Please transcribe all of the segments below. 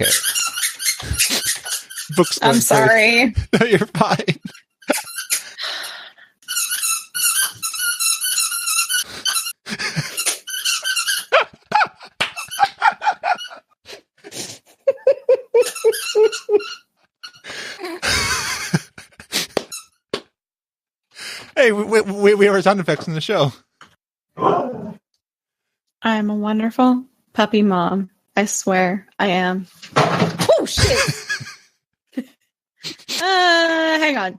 Okay. Books. I'm sorry. No, you're fine. Hey, we have our sound effects in the show. I'm a wonderful puppy mom. I swear I am. Oh, shit! Hang on.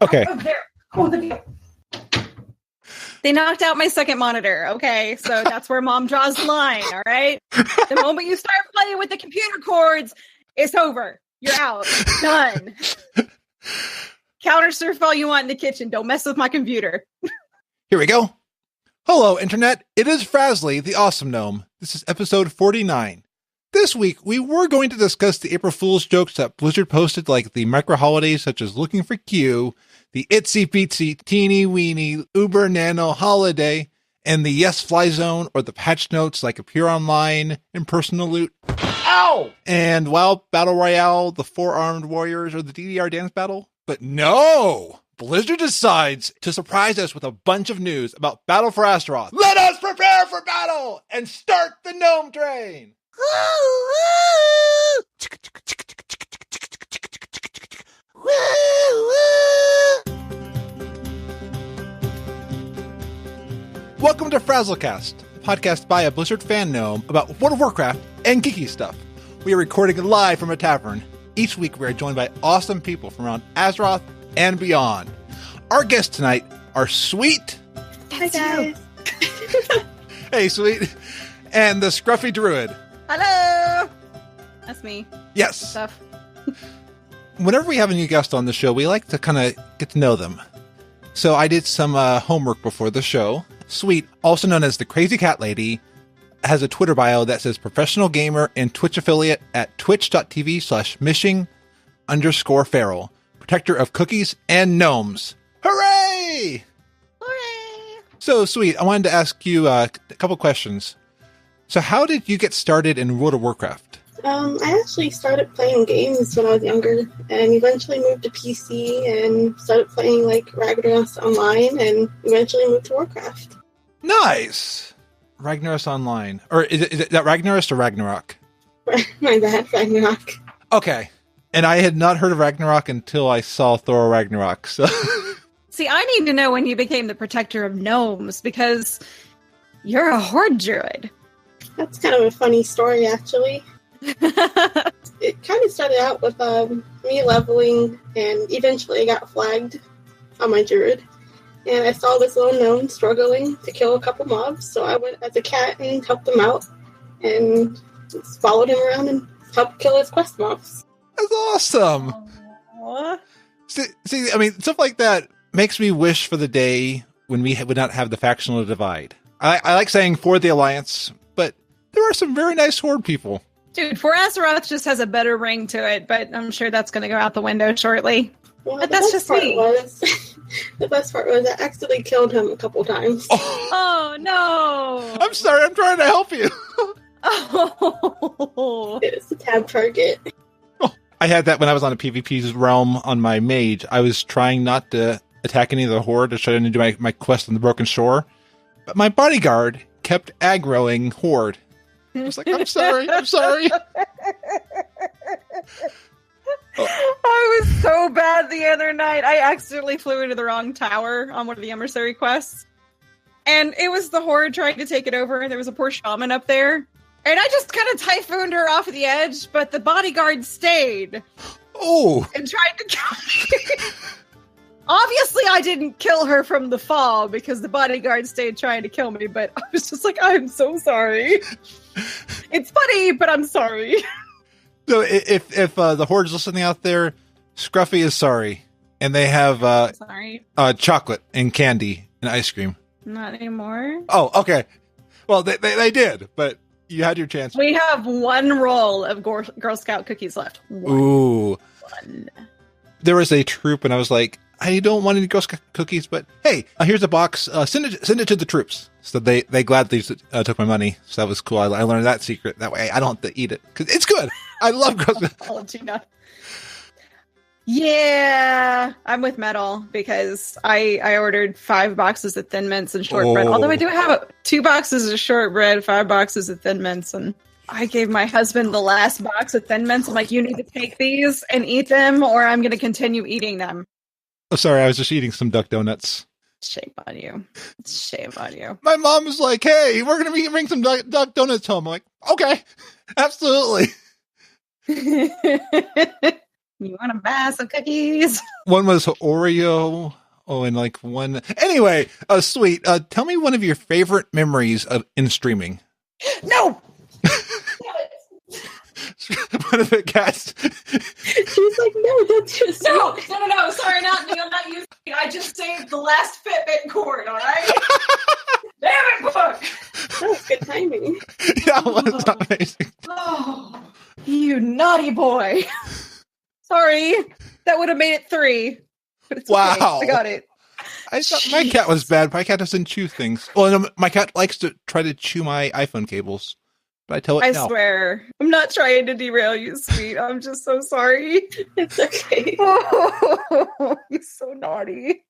Okay. Oh, there. They knocked out my second monitor. Okay, so that's where mom draws the line, all right? The moment you start playing with the computer cords, it's over. You're out. Done. Counter surf all you want in the kitchen. Don't mess with my computer. Here we go. Hello, Internet. It is Frazzly, the Awesome Gnome. This is episode 49. This week, we were going to discuss the April Fool's jokes that Blizzard posted, like the micro-holidays such as Looking for Q, the Itsy Bitsy Teeny Weeny Uber Nano Holiday, and the Yes Fly Zone, or the patch notes like Appear Online and Personal Loot. Ow! And WoW Battle Royale, the Four Armed Warriors, or the DDR Dance Battle. But no! Blizzard decides to surprise us with a bunch of news about Battle for Azeroth. Let us prepare for battle and start the gnome train! Welcome to Frazzlecast, a podcast by a Blizzard fan gnome about World of Warcraft and geeky stuff. We are recording live from a tavern. Each week we are joined by awesome people from around Azeroth and beyond. Our guests tonight are Sweet. Hi, guys. Hey, Sweet. And the Scruffy Druid. Hello. That's me. Yes. Stuff. Whenever we have a new guest on the show, we like to kind of get to know them. So I did some homework before the show. Sweet, also known as the Crazy Cat Lady, has a Twitter bio that says professional gamer and Twitch affiliate at twitch.tv/mishing_feral, protector of cookies and gnomes. Hooray! Hooray! So, Sweet, I wanted to ask you a couple questions. So how did you get started in World of Warcraft? I actually started playing games when I was younger and eventually moved to PC and started playing like Ragnaros Online and eventually moved to Warcraft. Nice! Ragnaros Online. Or is it that Ragnaros or Ragnarok? My bad, Ragnarok. Okay. And I had not heard of Ragnarok until I saw Thor Ragnarok. So, See, I need to know when you became the protector of gnomes because you're a horde druid. That's kind of a funny story, actually. It kind of started out with me leveling, and eventually I got flagged on my druid. And I saw this little gnome struggling to kill a couple mobs, so I went as a cat and helped him out, and just followed him around and helped kill his quest mobs. that's awesome! Aww. See, I mean, stuff like that makes me wish for the day when we would not have the factional divide. I like saying for the Alliance, but there are some very nice Horde people. Dude, For Azeroth just has a better ring to it, but I'm sure that's going to go out the window shortly. Well, But that's just me. The best part was I accidentally killed him a couple times. Oh, no! I'm sorry, I'm trying to help you. Oh. It was a tab target. I had that when I was on a PvP's realm on my mage. I was trying not to attack any of the Horde to try to do my quest on the Broken Shore. But my bodyguard kept aggroing Horde. I was like, I'm sorry. I was so bad the other night. I accidentally flew into the wrong tower on one of the emissary quests. And it was the Horde trying to take it over, and there was a poor shaman up there. And I just kind of typhooned her off the edge, but the bodyguard stayed. Oh! And tried to kill me. Obviously, I didn't kill her from the fall because the bodyguard stayed trying to kill me, but I was just like, I'm so sorry. It's funny, but I'm sorry. So if the Horde's listening out there, Scruffy is sorry. And they have Sorry. Chocolate and candy and ice cream. Not anymore. Oh, okay. Well, they did, but you had your chance. We have one roll of Girl Scout cookies left. Ooh. One. There was a troop, and I was like, I don't want any Girl Scout cookies, but hey, here's a box. Send it to the troops. So they gladly took my money. So that was cool. I learned that secret. That way I don't have to eat it because it's good. I love Girl Scout. Yeah, I'm with Metal because I ordered 5 boxes of Thin Mints and shortbread. Although I do have 2 boxes of shortbread, 5 boxes of Thin Mints, and I gave my husband the last box of Thin Mints. I'm like, you need to take these and eat them, or I'm going to continue eating them. Oh, sorry, I was just eating some Duck Donuts. Shame on you. Shame on you. My mom was like, hey, we're going to bring some Duck Donuts home. I'm like, okay, absolutely. You want to buy some cookies? One was Oreo. Oh, and like one. Anyway, Sweet. Tell me one of your favorite memories in streaming. No. One of the cats. She's like, no, don't do this. No. Sorry, I'm not using it. I just saved the last Fitbit cord. All right. Damn it, book. That was good timing. That was amazing. Oh, you naughty boy. Sorry, that would have made it 3. But it's wow, okay. I got it. I thought my cat was bad. My cat doesn't chew things. Well, no, my cat likes to try to chew my iPhone cables, but I tell it no. I swear, I'm not trying to derail you, Sweet. I'm just so sorry. It's okay. Oh, you're so naughty.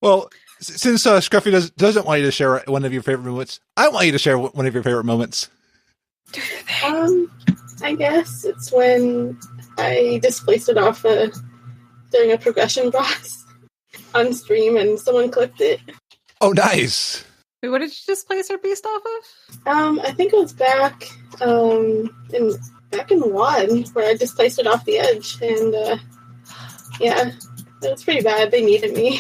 Well, since Scruffy doesn't want you to share one of your favorite moments, I want you to share one of your favorite moments. I guess it's when I displaced it off during a progression boss on stream, and someone clipped it. Oh, nice! Wait, what did you displace our beast off of? I think it was back in WoD where I displaced it off the edge, and yeah, it was pretty bad. They needed me.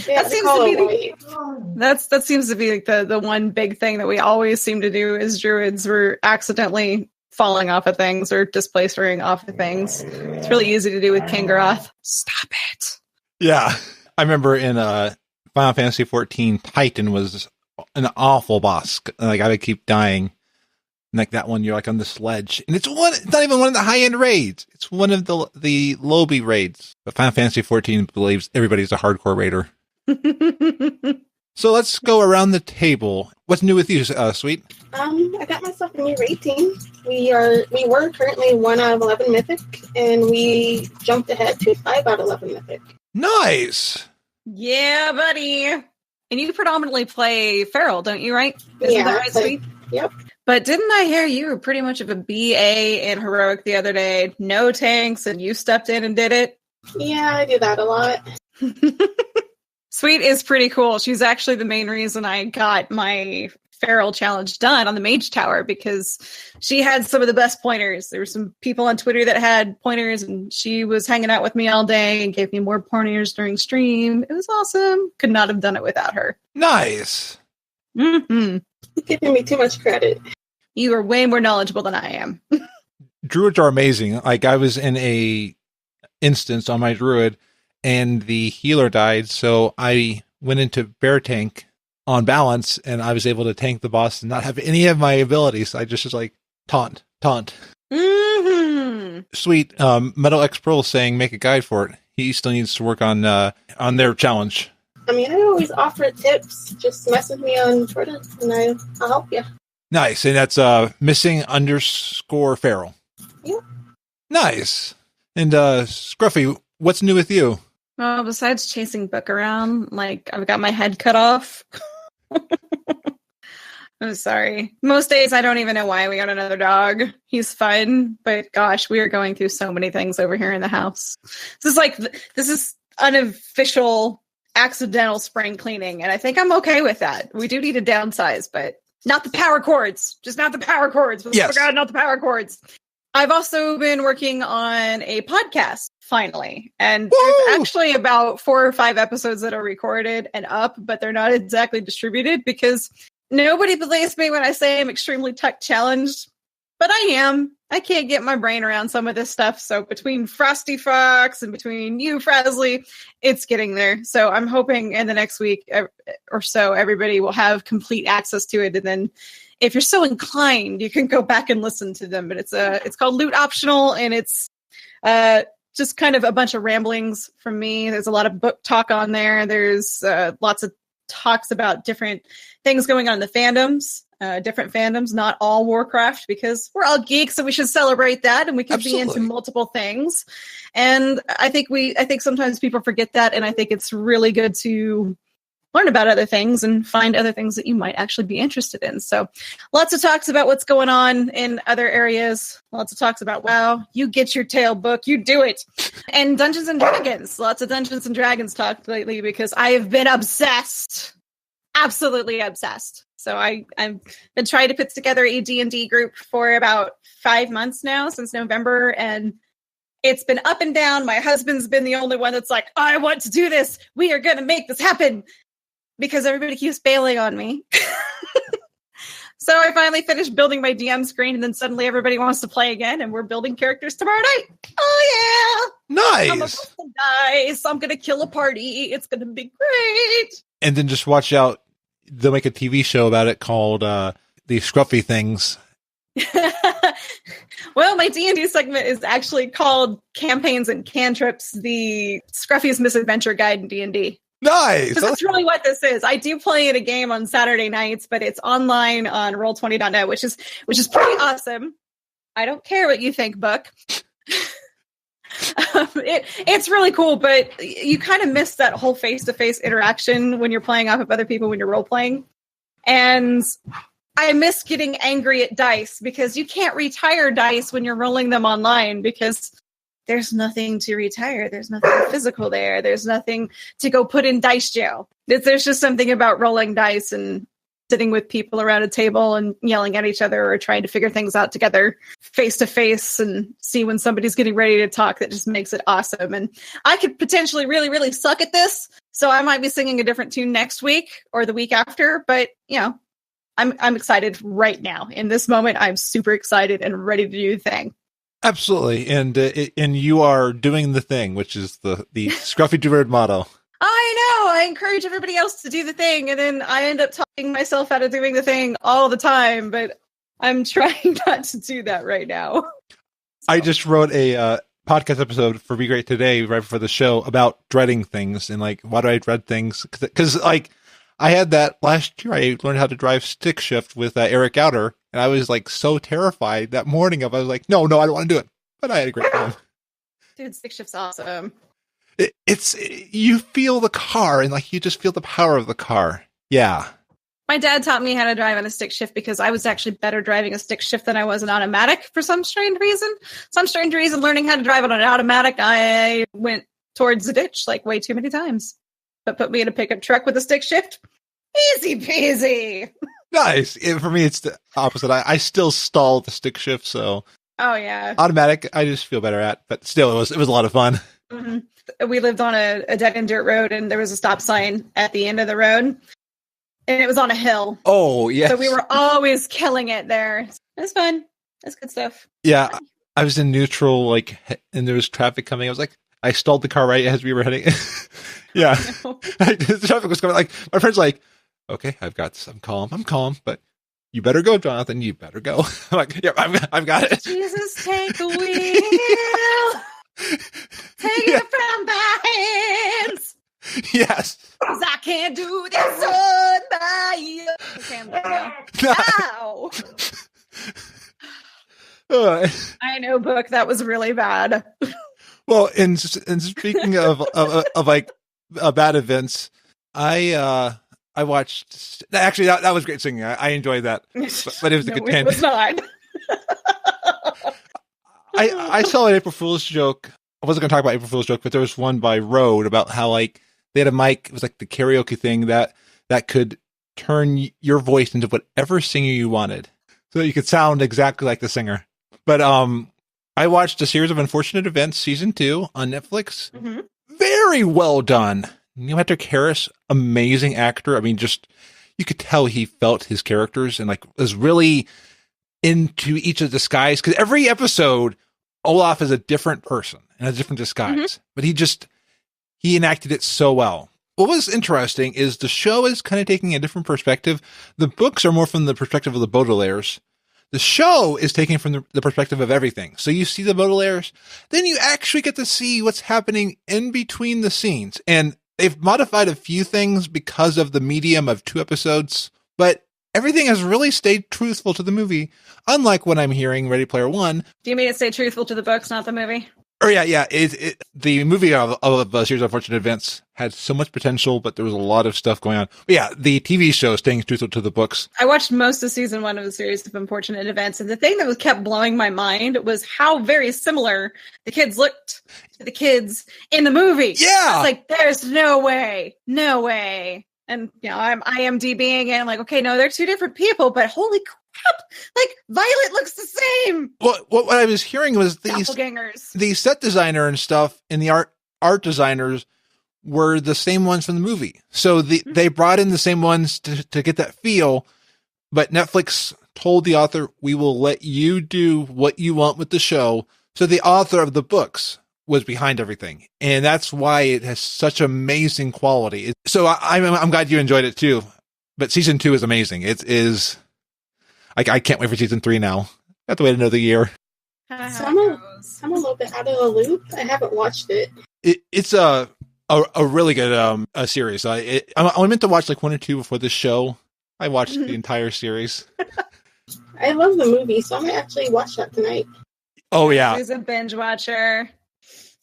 That seems to be like the one big thing that we always seem to do as druids. We're accidentally falling off of things or displacing off of things. It's really easy to do with Kangaroth. Stop it. Yeah. I remember in Final Fantasy XIV, Titan was an awful boss. Like I would keep dying. And like that one, you're like on the sledge. And it's not even one of the high-end raids. It's one of the lobby raids. But Final Fantasy XIV believes everybody's a hardcore raider. So let's go around the table. What's new with you, Sweet? I got myself a new rating. We were currently 1 out of 11 mythic, and we jumped ahead to 5 out of 11 mythic. Nice. Yeah, buddy. And you predominantly play Feral, don't you? Right? Isn't that right, Sweet? Yep. But didn't I hear you were pretty much of a BA in Heroic the other day? No tanks, and you stepped in and did it? Yeah, I do that a lot. Sweet is pretty cool. She's actually the main reason I got my Feral challenge done on the Mage Tower, because she had some of the best pointers. There were some people on Twitter that had pointers, and she was hanging out with me all day and gave me more pointers during stream. It was awesome. Could not have done it without her. Nice. Mm-hmm. You're giving me too much credit. You are way more knowledgeable than I am. Druids are amazing. Like I was in a instance on my druid and the healer died, so I went into bear tank on balance, and I was able to tank the boss and not have any of my abilities. I just was like taunt. Mm-hmm. Sweet. Metal X Pearl saying make a guide for it. He still needs to work on their challenge. I mean, I always offer tips. Just message me on Twitter, and I'll help you. Nice, and that's missing_feral. Yeah. Nice. And Scruffy, what's new with you? Well, besides chasing Book around, like, I've got my head cut off. I'm sorry. Most days I don't even know why we got another dog. He's fun, but gosh, we are going through so many things over here in the house. This is unofficial accidental spring cleaning, and I think I'm okay with that. We do need to downsize, but not the power cords. Just not the power cords. Yes. God, not the power cords. I've also been working on a podcast, finally. And there's actually about 4 or 5 episodes that are recorded and up, but they're not exactly distributed because nobody believes me when I say I'm extremely tech challenged. But I am. I can't get my brain around some of this stuff. So between Frosty Fox and between you, Frasley, it's getting there. So I'm hoping in the next week or so, everybody will have complete access to it. And then if you're so inclined, you can go back and listen to them. But it's called Loot Optional, and it's just kind of a bunch of ramblings from me. There's a lot of book talk on there. There's lots of talks about different things going on in the fandoms, different fandoms, not all Warcraft, because we're all geeks, so we should celebrate that, and we can be into multiple things. And I think sometimes people forget that, and I think it's really good to learn about other things and find other things that you might actually be interested in. So lots of talks about what's going on in other areas. Lots of talks about, wow, you get your tail book, you do it. And Dungeons and Dragons. Lots of Dungeons and Dragons talk lately because I have been obsessed. Absolutely obsessed. So I've been trying to put together a D&D group for about 5 months now, since November, and it's been up and down. My husband's been the only one that's like, I want to do this. We are going to make this happen. Because everybody keeps bailing on me. So I finally finished building my DM screen, and then suddenly everybody wants to play again, and we're building characters tomorrow night. Oh, yeah! Nice! I'm about to dice. I'm going to kill a party. It's going to be great. And then just watch out. They'll make a TV show about it called The Scruffy Things. Well, my D&D segment is actually called Campaigns and Cantrips, the Scruffy's Misadventure Guide in D&D. Nice. That's really what this is. I do play in a game on Saturday nights, but it's online on Roll20.net, which is pretty awesome. I don't care what you think, Book. It's really cool, but you kind of miss that whole face-to-face interaction when you're playing off of other people when you're role-playing. And I miss getting angry at dice, because you can't retire dice when you're rolling them online, because there's nothing to retire. There's nothing physical there. There's nothing to go put in dice jail. There's just something about rolling dice and sitting with people around a table and yelling at each other or trying to figure things out together face to face and see when somebody's getting ready to talk that just makes it awesome. And I could potentially really, really suck at this. So I might be singing a different tune next week or the week after. But, you know, I'm excited right now. In this moment, I'm super excited and ready to do the thing. Absolutely. And you are doing the thing, which is the Scruffy Druid motto. I know. I encourage everybody else to do the thing, and then I end up talking myself out of doing the thing all the time, but I'm trying not to do that right now. So. I just wrote a podcast episode for Be Great Today, right before the show, about dreading things and, like, why do I dread things? Because, like, I had that last year. I learned how to drive stick shift with Eric Outer, and I was, like, so terrified that morning I was like, no, I don't want to do it. But I had a great time. Dude, stick shift's awesome. It's you feel the car, and, like, you just feel the power of the car. Yeah. My dad taught me how to drive on a stick shift because I was actually better driving a stick shift than I was an automatic for some strange reason. Learning how to drive on an automatic, I went towards the ditch, like, way too many times. But put me in a pickup truck with a stick shift, easy peasy. Nice. For me, it's the opposite. I still stall the stick shift, so. Oh, yeah. Automatic, I just feel better at. But still, it was a lot of fun. Mm-hmm. We lived on a dead-end dirt road, and there was a stop sign at the end of the road. And it was on a hill. Oh, yes. So we were always killing it there. It was fun. That's good stuff. Yeah. I was in neutral, like, and there was traffic coming. I was like, I stalled the car right as we were heading. Yeah. The traffic was coming. Like, my friend's like, okay, I've got this. I'm calm, but you better go, Jonathan. You better go. I'm like, yeah, I've got it. Jesus, take the wheel. Take it from my hands. Yes. 'Cause I can't do this on my own. Okay, I'm done now. Ow. I know, Book. That was really bad. Well, and speaking of like bad events, I watched. Actually, that was great singing. I enjoyed that, but it was a good tangent. It was not. I saw an April Fool's joke. I wasn't going to talk about April Fool's joke, but there was one by Rode about how, like, they had a mic. It was like the karaoke thing that could turn your voice into whatever singer you wanted, so that you could sound exactly like the singer. But I watched A Series of Unfortunate Events season 2 on Netflix. Mm-hmm. Very well done. Neil Patrick Harris, amazing actor. I mean, just you could tell he felt his characters and, like, was really into each of the disguise, because every episode Olaf is a different person and a different disguise, mm-hmm. but he enacted it so well. What was interesting is the show is kind of taking a different perspective. The books are more from the perspective of the Baudelaires. The show is taken from the perspective of everything. So you see the modal layers, then you actually get to see what's happening in between the scenes. And they've modified a few things because of the medium of 2 episodes, but everything has really stayed truthful to the movie, unlike what I'm hearing Ready Player One. Do you mean to stay truthful to the books, not the movie? Or yeah. The movie of a Series of Unfortunate Events had so much potential, but there was a lot of stuff going on. But yeah, the TV show staying truthful to the books. I watched most of season 1 of the Series of Unfortunate Events, and the thing that kept blowing my mind was how very similar the kids looked to the kids in the movie. Yeah, I was like, "There's no way." And I'm IMDbing, and I'm like, "Okay, no, they're 2 different people." But holy crap! Like Violet looks the same. What I was hearing was the set designer and stuff and the art designers were the same ones from the movie. So they brought in the same ones to get that feel, but Netflix told the author, "We will let you do what you want with the show." So the author of the books was behind everything, and that's why it has such amazing quality. So I'm glad you enjoyed it too. But season 2 is amazing. It is. I can't wait for season 3 now. I have to wait another year. So I'm a little bit out of the loop. I haven't watched it. It's a really good series. I meant to watch like 1 or 2 before this show. I watched the entire series. I love the movie, so I might actually watch that tonight. Oh yeah, he's a binge watcher.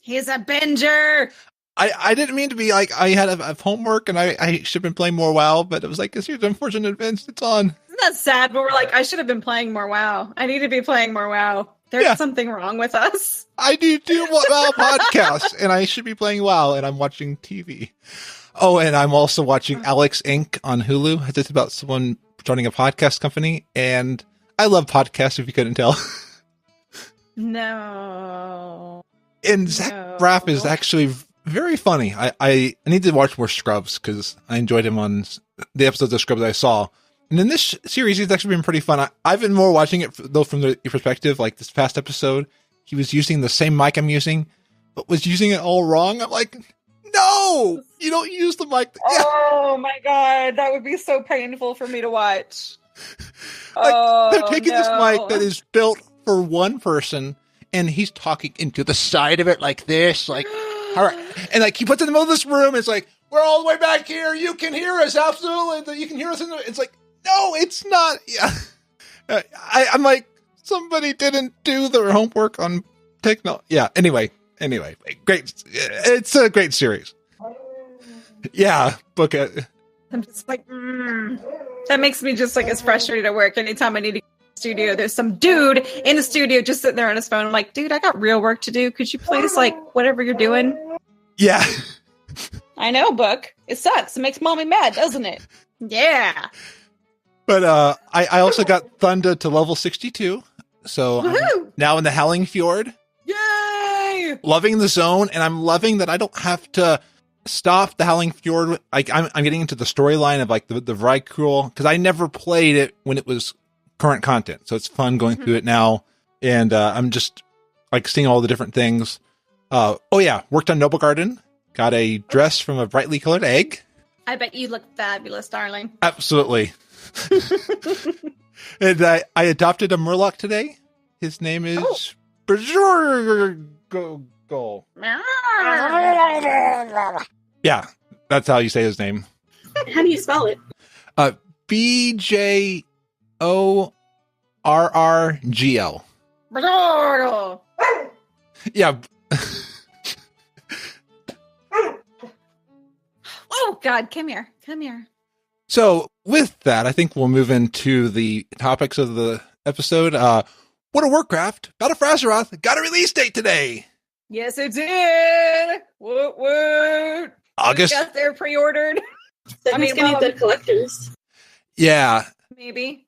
He's a binger. I didn't mean to be like I had a homework and I should have been playing more WoW, but it was like, here's Unfortunate Events. It's on. Isn't that sad? But we're like, I should have been playing more WoW. I need to be playing more WoW. There's something wrong with us. I do WoW podcasts, and I should be playing WoW, and I'm watching TV. Oh, and I'm also watching Alex Inc. on Hulu. It's about someone joining a podcast company, and I love podcasts, if you couldn't tell. No. And Zach Braff is actually very funny. I need to watch more Scrubs, because I enjoyed him on the episodes of Scrubs I saw. And in this series, he's actually been pretty fun. I've been more watching it, though, from the perspective, like this past episode, he was using the same mic I'm using, but was using it all wrong. I'm like, no, you don't use the mic. Oh my God, that would be so painful for me to watch. They're taking this mic that is built for one person, and he's talking into the side of it like this, like, all right. And like he puts it in the middle of this room, it's like, we're all the way back here. You can hear us, absolutely. You can hear us. It's like, no, it's not. Yeah, I'm like, somebody didn't do their homework on technology. Yeah. Anyway, great. It's a great series. Yeah, book it. I'm just like, that makes me just like as frustrated at work. Anytime I need to go to the studio, there's some dude in the studio just sitting there on his phone. I'm like, dude, I got real work to do. Could you please like whatever you're doing? Yeah. I know, Book. It sucks. It makes mommy mad, doesn't it? Yeah. But I also got Thunder to level 62. So I'm now in the Howling Fjord. Yay! Loving the zone, and I'm loving that I don't have to stop the Howling Fjord. Like I'm getting into the storyline of like the Vrykul, because I never played it when it was current content. So it's fun going through it now. And I'm just like seeing all the different things. Worked on Noble Garden. Got a dress from a brightly colored egg. I bet you look fabulous, darling. Absolutely. And I adopted a Murloc today. His name is Bajorgo. Yeah, that's how you say his name. How do you spell it? BJORRGL. Yeah. Oh, God, come here. So with that, I think we'll move into the topics of the episode. World of Warcraft, Battle for Azeroth, got a release date today. Yes, it did. Woot. August. Got there pre-ordered. So who's gonna need the collectors? Yeah. Maybe.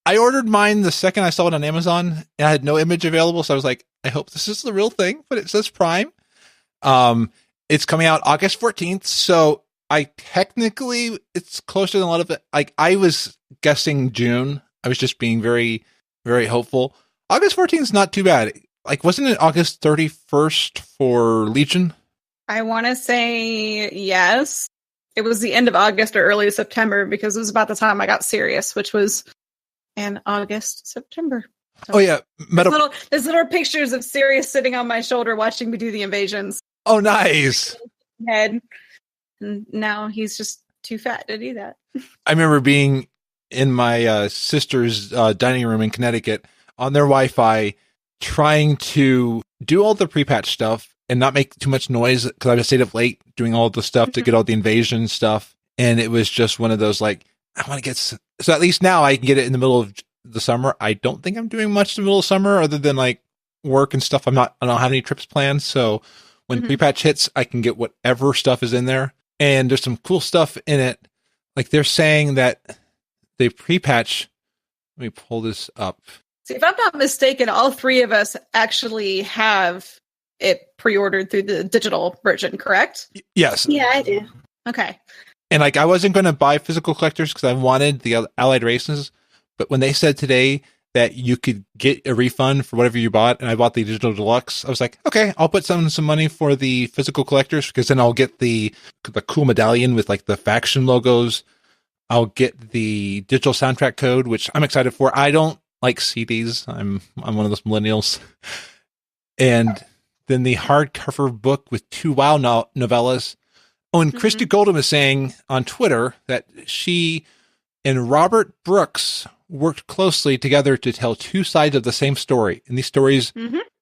I ordered mine the second I saw it on Amazon, and I had no image available, so I was like, I hope this is the real thing, but it says Prime. It's coming out August 14th, so it's closer than a lot of it. Like, I was guessing June. I was just being very, very hopeful. August 14th is not too bad. Like, wasn't it August 31st for Legion? I want to say yes. It was the end of August or early September, because it was about the time I got Sirius, which was and August, September. So Oh yeah, there's little pictures of Sirius sitting on my shoulder watching me do the invasions. Oh, nice. Head, and now he's just too fat to do that. I remember being in my sister's dining room in Connecticut on their Wi-Fi, trying to do all the pre-patch stuff and not make too much noise because I just stayed up late doing all the stuff to get all the invasion stuff. And it was just one of those, like, I want to get, so at least now I can get it in the middle of the summer. I don't think I'm doing much in the middle of summer other than like work and stuff. I don't have any trips planned. So when pre-patch hits, I can get whatever stuff is in there. And there's some cool stuff in it. Like they're saying that they pre-patch. Let me pull this up. See, if I'm not mistaken, all three of us actually have it pre-ordered through the digital version, correct? Yes. Yeah, I do. Okay. And like, I wasn't going to buy physical collectors because I wanted the Allied Races. But when they said today that you could get a refund for whatever you bought, and I bought the digital deluxe, I was like, okay, I'll put some money for the physical collectors because then I'll get the cool medallion with like the faction logos. I'll get the digital soundtrack code, which I'm excited for. I don't like CDs. I'm one of those millennials. And then the hardcover book with 2 WoW novellas. Oh, and Christy Goldham is saying on Twitter that she and Robert Brooks worked closely together to tell 2 sides of the same story. And these stories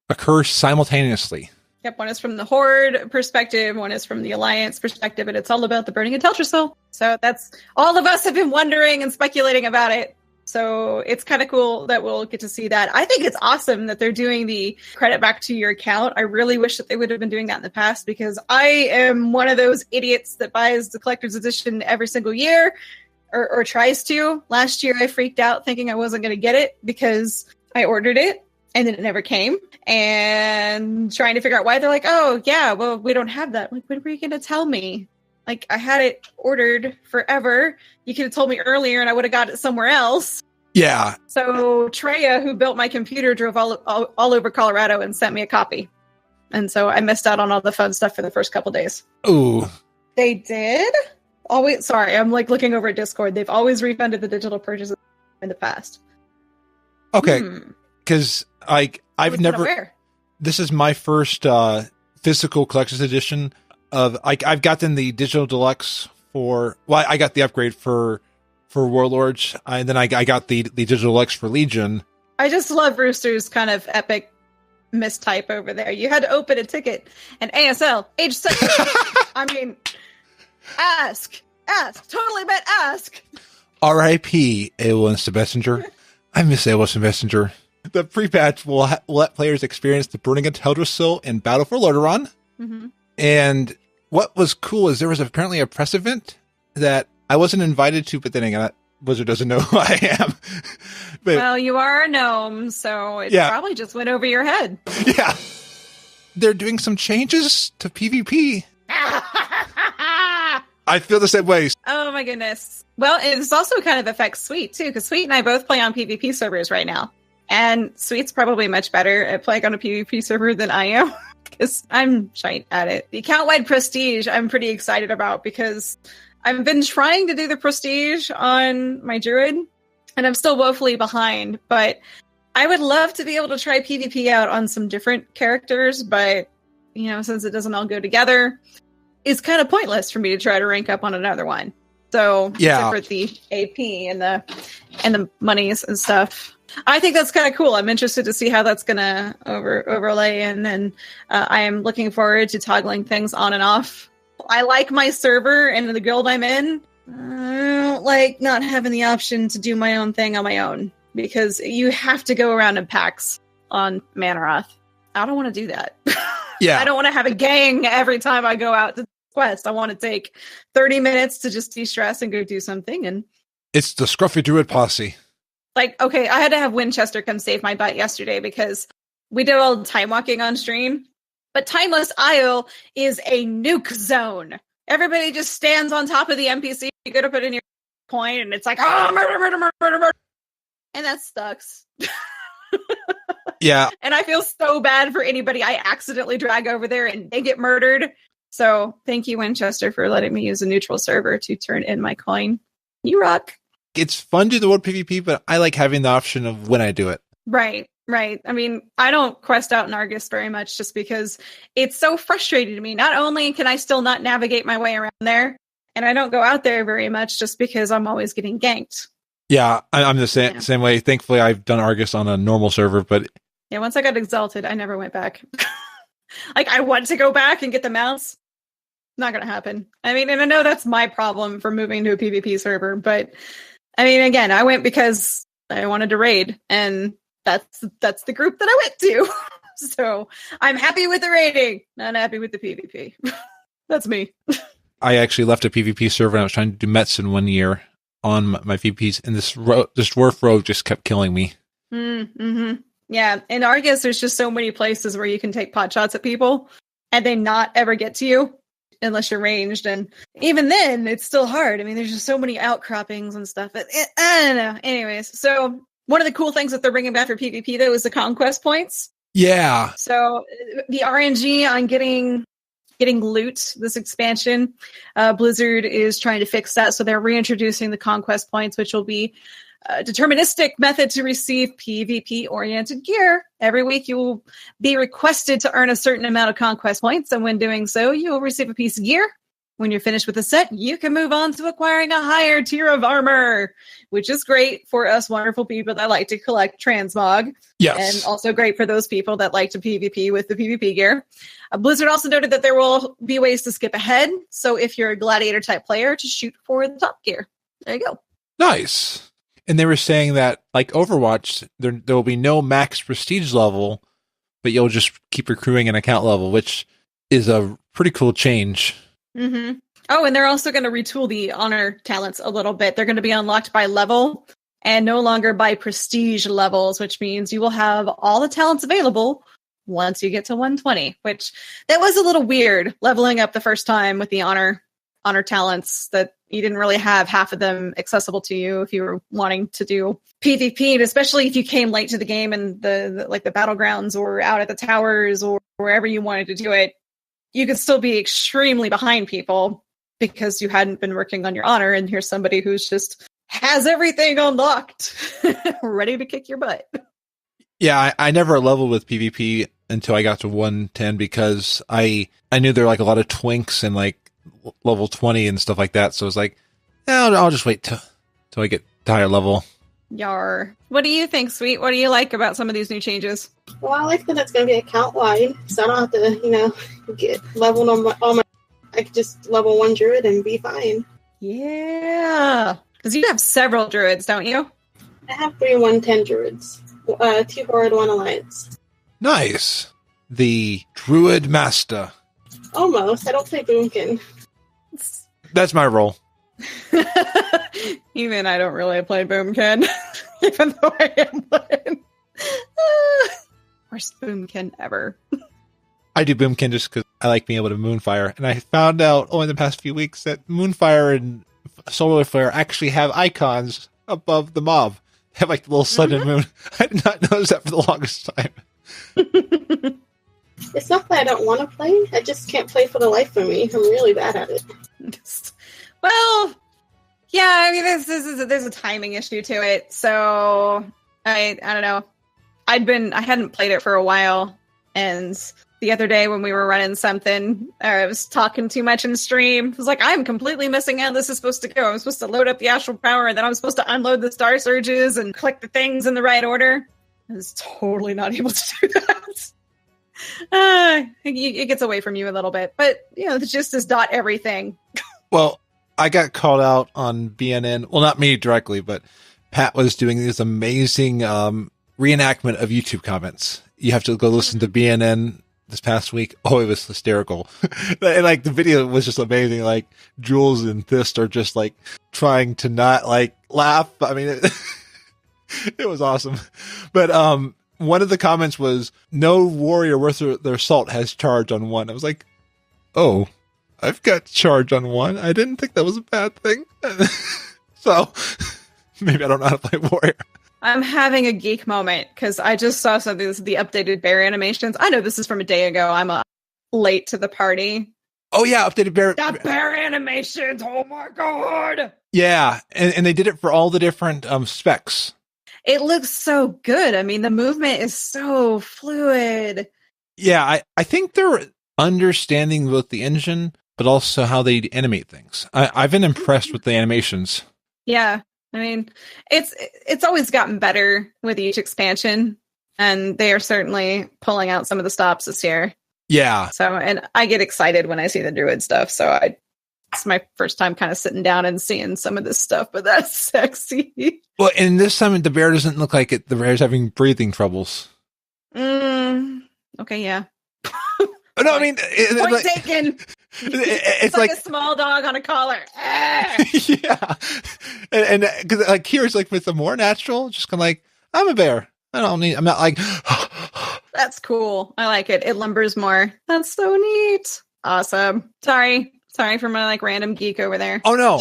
occur simultaneously. Yep, one is from the Horde perspective, one is from the Alliance perspective, and it's all about the burning of Teldrassil. So that's, all of us have been wondering and speculating about it. So it's kind of cool that we'll get to see that. I think it's awesome that they're doing the credit back to your account. I really wish that they would have been doing that in the past because I am one of those idiots that buys the collector's edition every single year or tries to. Last year I freaked out thinking I wasn't going to get it because I ordered it and then it never came, and trying to figure out why. They're like, oh yeah, well, we don't have that. Like, when were you going to tell me? Like, I had it ordered forever. You could have told me earlier and I would have got it somewhere else. Yeah. So Treya, who built my computer, drove all over Colorado and sent me a copy. And so I missed out on all the fun stuff for the first couple days. Ooh. They did? Always, sorry, I'm like looking over at Discord. They've always refunded the digital purchases in the past. Okay. Because I've never... This is my first physical collector's edition of... I've gotten the digital deluxe for... Well, I got the upgrade for Warlords, and then I got the digital deluxe for Legion. I just love Rooster's kind of epic mistype over there. You had to open a ticket, and ASL, age 6. I mean, ask, totally meant ask. R.I.P. AOL Instant Messenger. I miss AOL Instant Messenger. The pre-patch will let players experience the burning of Teldrassil and Battle for Lordaeron. And what was cool is there was apparently a press event that I wasn't invited to, but then again, Blizzard doesn't know who I am. But, well, you are a gnome, so it probably just went over your head. Yeah. They're doing some changes to PvP. I feel the same way. Oh my goodness. Well, it also kind of affects Sweet too, because Sweet and I both play on PvP servers right now. And Sweet's probably much better at playing on a PvP server than I am, because I'm shite at it. The account-wide prestige I'm pretty excited about, because I've been trying to do the prestige on my druid, and I'm still woefully behind, but I would love to be able to try PvP out on some different characters, but, you know, since it doesn't all go together, it's kind of pointless for me to try to rank up on another one. So, except for the AP and the monies and stuff. I think that's kind of cool. I'm interested to see how that's going to overlay, and then I am looking forward to toggling things on and off. I like my server and the guild I'm in. I don't like not having the option to do my own thing on my own, because you have to go around in packs on Manaroth. I don't want to do that. Yeah. I don't want to have a gang every time I go out to quest. I want to take 30 minutes to just de-stress and go do something. And it's the Scruffy Druid posse. Like, okay, I had to have Winchester come save my butt yesterday because we did all the time walking on stream. But Timeless Isle is a nuke zone. Everybody just stands on top of the NPC. You go to put in your coin, and it's like, oh, murder, murder, murder, murder, murder. And that sucks. Yeah. And I feel so bad for anybody I accidentally drag over there and they get murdered. So thank you, Winchester, for letting me use a neutral server to turn in my coin. You rock. it's fun to do the world PvP, but I like having the option of when I do it. Right. I mean, I don't quest out in Argus very much just because it's so frustrating to me. Not only can I still not navigate my way around there, and I don't go out there very much just because I'm always getting ganked. Yeah, I'm the same way. Thankfully, I've done Argus on a normal server, but yeah, once I got exalted, I never went back. Like, I want to go back and get the mounts. Not going to happen. I mean, and I know that's my problem for moving to a PvP server, but I mean, again, I went because I wanted to raid, and that's the group that I went to. So I'm happy with the raiding, not happy with the PvP. That's me. I actually left a PvP server and I was trying to do medicine one year on my PvPs, and this dwarf rogue just kept killing me. Mm-hmm. Yeah, in Argus, there's just so many places where you can take pot shots at people and they not ever get to you unless you're ranged. And even then, it's still hard. I mean, there's just so many outcroppings and stuff. I don't know. Anyways, so one of the cool things that they're bringing back for PvP, though, is the conquest points. Yeah. So the RNG on getting loot this expansion, Blizzard is trying to fix that. So they're reintroducing the conquest points, which will be a deterministic method to receive PvP-oriented gear. Every week you will be requested to earn a certain amount of conquest points, and when doing so, you will receive a piece of gear. When you're finished with the set, you can move on to acquiring a higher tier of armor, which is great for us wonderful people that like to collect transmog. Yes. And also great for those people that like to PvP with the PvP gear. Blizzard also noted that there will be ways to skip ahead. So if you're a gladiator type player, to shoot for the top gear. There you go. Nice. And they were saying that, like Overwatch, there will be no max prestige level, but you'll just keep accruing an account level, which is a pretty cool change. Mm-hmm. Oh, and they're also going to retool the honor talents a little bit. They're going to be unlocked by level and no longer by prestige levels, which means you will have all the talents available once you get to 120, which that was a little weird leveling up the first time with the honor talents, that you didn't really have half of them accessible to you if you were wanting to do PvP, and especially if you came late to the game and the battlegrounds or out at the towers or wherever you wanted to do it. You could still be extremely behind people because you hadn't been working on your honor, and here's somebody who's just has everything unlocked, ready to kick your butt. Yeah, I never leveled with PvP until I got to 110 because I knew there were like a lot of twinks and like level 20 and stuff like that. So I was like, I'll just wait till I get to higher level. Yar. What do you think, Sweet? What do you like about some of these new changes? Well, I like that it's going to be account wide, so I don't have to, get leveled on all my. I could just level one druid and be fine. Yeah, because you have several druids, don't you? I have 3 110 druids, 2 horde, 1 alliance. Nice. The Druid Master. Almost. I don't play Boomkin. That's my role. Even I don't really play Boomkin, even though I am one. Worst Boomkin ever. I do Boomkin just because I like being able to Moonfire, and I found out only the past few weeks that Moonfire and Solar Flare actually have icons above the mob. They have like the little sun and moon. I did not notice that for the longest time. It's not that I don't want to play. I just can't play for the life of me. I'm really bad at it. Well, yeah, I mean, there's a timing issue to it. So I don't know. I hadn't played it for a while, and the other day when we were running something, I was talking too much in stream. I was like, I'm completely missing how this is supposed to go. I'm supposed to load up the astral power, and then I'm supposed to unload the star surges and click the things in the right order. I was totally not able to do that. It gets away from you a little bit, but the gist is dot everything. Well, I got called out on BNN. Well, not me directly, but Pat was doing this amazing reenactment of YouTube comments. You have to go listen to BNN this past week. Oh, it was hysterical. And like the video was just amazing. Like Jules and Thist are just like trying to not like laugh. I mean, it was awesome. But one of the comments was, no warrior worth their salt has charge on 1. I was like, oh, I've got charge on 1. I didn't think that was a bad thing. So maybe I don't know how to play warrior. I'm having a geek moment because I just saw something. This is the updated bear animations. I know this is from a day ago. I'm late to the party. Oh yeah, updated bear. The bear animations. Oh my god. Yeah, and they did it for all the different specs. It looks so good. I mean, the movement is so fluid. Yeah, I think they're understanding both the engine, but also how they animate things. I've been impressed with the animations. Yeah, I mean, it's always gotten better with each expansion, and they are certainly pulling out some of the stops this year. Yeah. So, and I get excited when I see the Druid stuff. So it's my first time kind of sitting down and seeing some of this stuff, but that's sexy. Well, and this time the bear doesn't look like it. The bear's having breathing troubles. Okay, yeah. No, I mean, point taken. It's like a small dog on a collar. Yeah, and because like here it's like with the more natural, just kind of like I'm a bear. I'm not like. That's cool. I like it. It lumbers more. That's so neat. Awesome. Sorry for my like random geek over there. Oh no,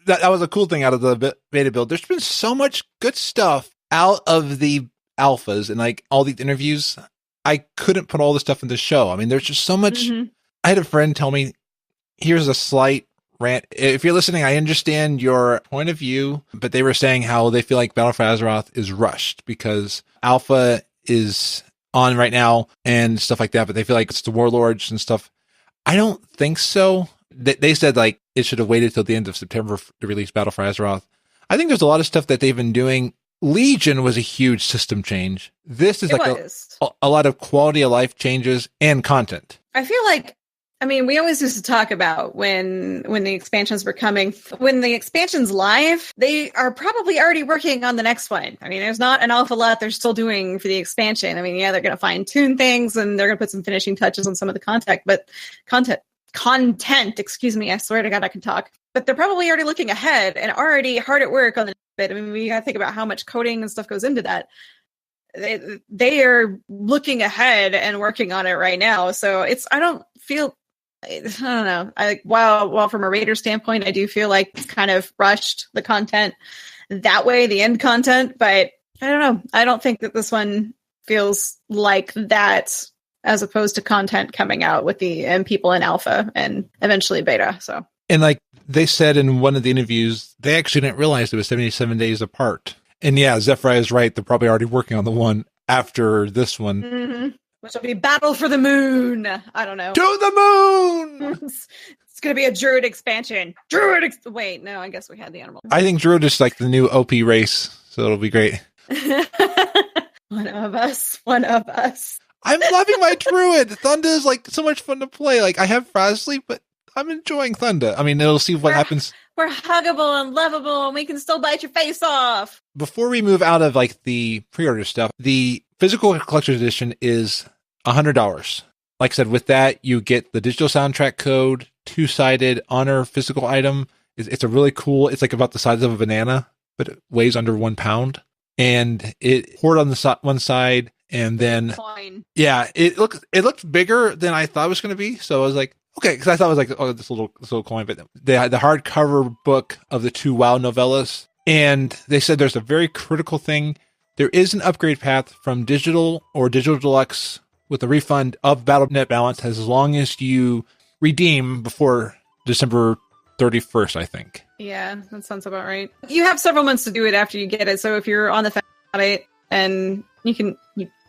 that was a cool thing out of the beta build. There's been so much good stuff out of the alphas and like all these interviews. I couldn't put all the stuff in the show. I mean, there's just so much. Mm-hmm. I had a friend tell me, here's a slight rant. If you're listening, I understand your point of view, but they were saying how they feel like Battle for Azeroth is rushed because alpha is on right now and stuff like that, but they feel like it's the warlords and stuff. I don't think so. They said like it should have waited till the end of September to release Battle for Azeroth. I think there's a lot of stuff that they've been doing. Legion was a huge system change. This is a lot of quality of life changes and content. I feel like, I mean, we always used to talk about when the expansions were coming. When the expansion's live, they are probably already working on the next one. I mean, there's not an awful lot they're still doing for the expansion. I mean, yeah, they're going to fine tune things and they're going to put some finishing touches on some of the content, excuse me, I swear to God, I can talk. But they're probably already looking ahead and already hard at work on the bit. I mean, we got to think about how much coding and stuff goes into that. They are looking ahead and working on it right now. So I don't know. While from a Raider standpoint, I do feel like it's kind of rushed the content that way, the end content, but I don't know. I don't think that this one feels like that as opposed to content coming out with and people in alpha and eventually beta. So, and like they said in one of the interviews, they actually didn't realize it was 77 days apart. And yeah, Zephyr is right. They're probably already working on the one after this one. Mm-hmm. Which will be Battle for the Moon. I don't know. To the moon! It's going to be a Druid expansion. Wait, no, I guess we had the animal. I think Druid is like the new OP race, so it'll be great. One of us. I'm loving my Druid. Thunder is like so much fun to play. Like I have Frasley, but I'm enjoying Thunder. I mean, it'll see what happens. We're huggable and lovable, and we can still bite your face off. Before we move out of like the pre-order stuff, the physical collector's edition is $100. Like I said, with that, you get the digital soundtrack code, 2-sided honor physical item. It's a really cool. It's like about the size of a banana, but it weighs under 1 pound, and it poured on the one side, and then yeah, it looked bigger than I thought it was going to be. So I was like, okay, because I thought it was like, oh, this little coin, but they had the hardcover book of the 2 WoW novellas, and they said there's a very critical thing. There is an upgrade path from digital or digital deluxe with a refund of Battle.net balance as long as you redeem before December 31st, I think. Yeah, that sounds about right. You have several months to do it after you get it, so if you're on the fence about it, and you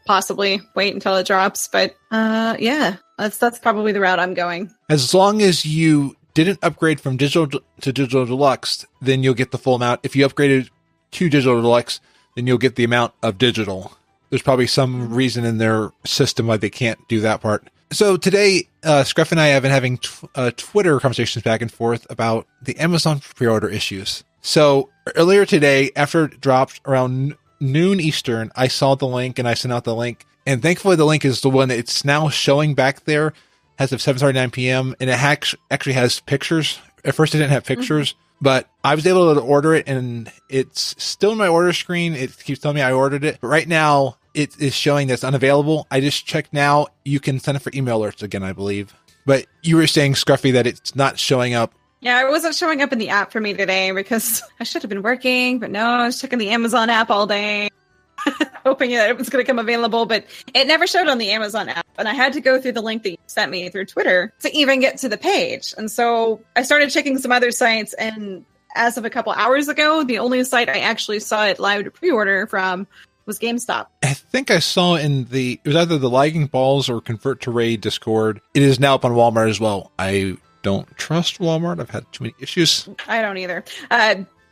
possibly wait until it drops, but yeah. That's probably the route I'm going. As long as you didn't upgrade from digital to digital deluxe, then you'll get the full amount. If you upgraded to digital deluxe, then you'll get the amount of digital. There's probably some reason in their system why they can't do that part. So today, Scruff and I have been having Twitter conversations back and forth about the Amazon pre-order issues. So earlier today, after it dropped around noon Eastern, I saw the link and I sent out the link. And thankfully, the link is the one that's now showing back there as of 7:39 p.m. And it actually has pictures. At first, it didn't have pictures, but I was able to order it, and it's still in my order screen. It keeps telling me I ordered it. But right now, it is showing that's unavailable. I just checked now. You can send it for email alerts again, I believe. But you were saying, Scruffy, that it's not showing up. Yeah, it wasn't showing up in the app for me today because I should have been working. But no, I was checking the Amazon app all day. Hoping that it was going to come available, but it never showed on the Amazon app. And I had to go through the link that you sent me through Twitter to even get to the page. And so I started checking some other sites, and as of a couple hours ago. The only site I actually saw it live to pre-order from was GameStop. I think I saw it was either the Lagging Balls or Convert to Raid Discord. It is now up on Walmart as well. I don't trust Walmart. I've had too many issues. I don't either.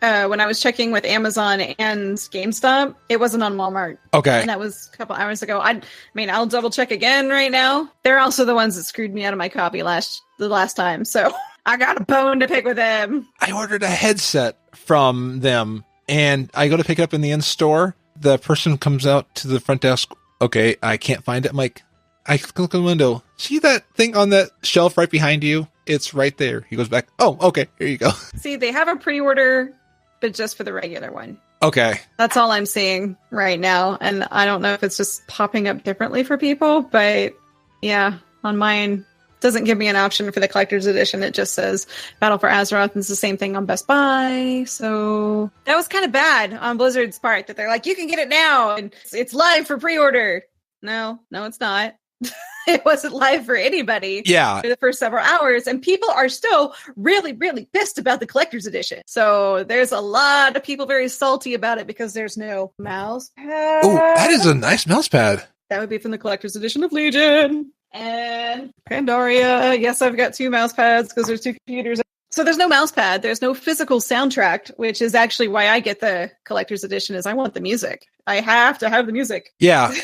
When I was checking with Amazon and GameStop, it wasn't on Walmart. Okay. And that was a couple hours ago. I mean, I'll double check again right now. They're also the ones that screwed me out of my copy the last time. So I got a bone to pick with them. I ordered a headset from them and I go to pick it up in the in-store. The person comes out to the front desk. Okay, I can't find it. I'm like, I click on the window. See that thing on that shelf right behind you? It's right there. He goes back. Oh, okay. Here you go. See, they have a pre-order, but just for the regular one. Okay. That's all I'm seeing right now. And I don't know if it's just popping up differently for people, but yeah, on mine, it doesn't give me an option for the collector's edition. It just says Battle for Azeroth, and it's the same thing on Best Buy. So that was kind of bad on Blizzard's part that they're like, you can get it now and it's live for pre-order. No, it's not. It wasn't live for anybody for the first several hours, and people are still really, really pissed about the collector's edition. So there's a lot of people very salty about it because there's no mouse pad. Oh, that is a nice mouse pad. That would be from the collector's edition of Legion. And Pandaria. Yes, I've got 2 mouse pads because there's 2 computers. So there's no mouse pad. There's no physical soundtrack, which is actually why I get the collector's edition is I want the music. I have to have the music. Yeah.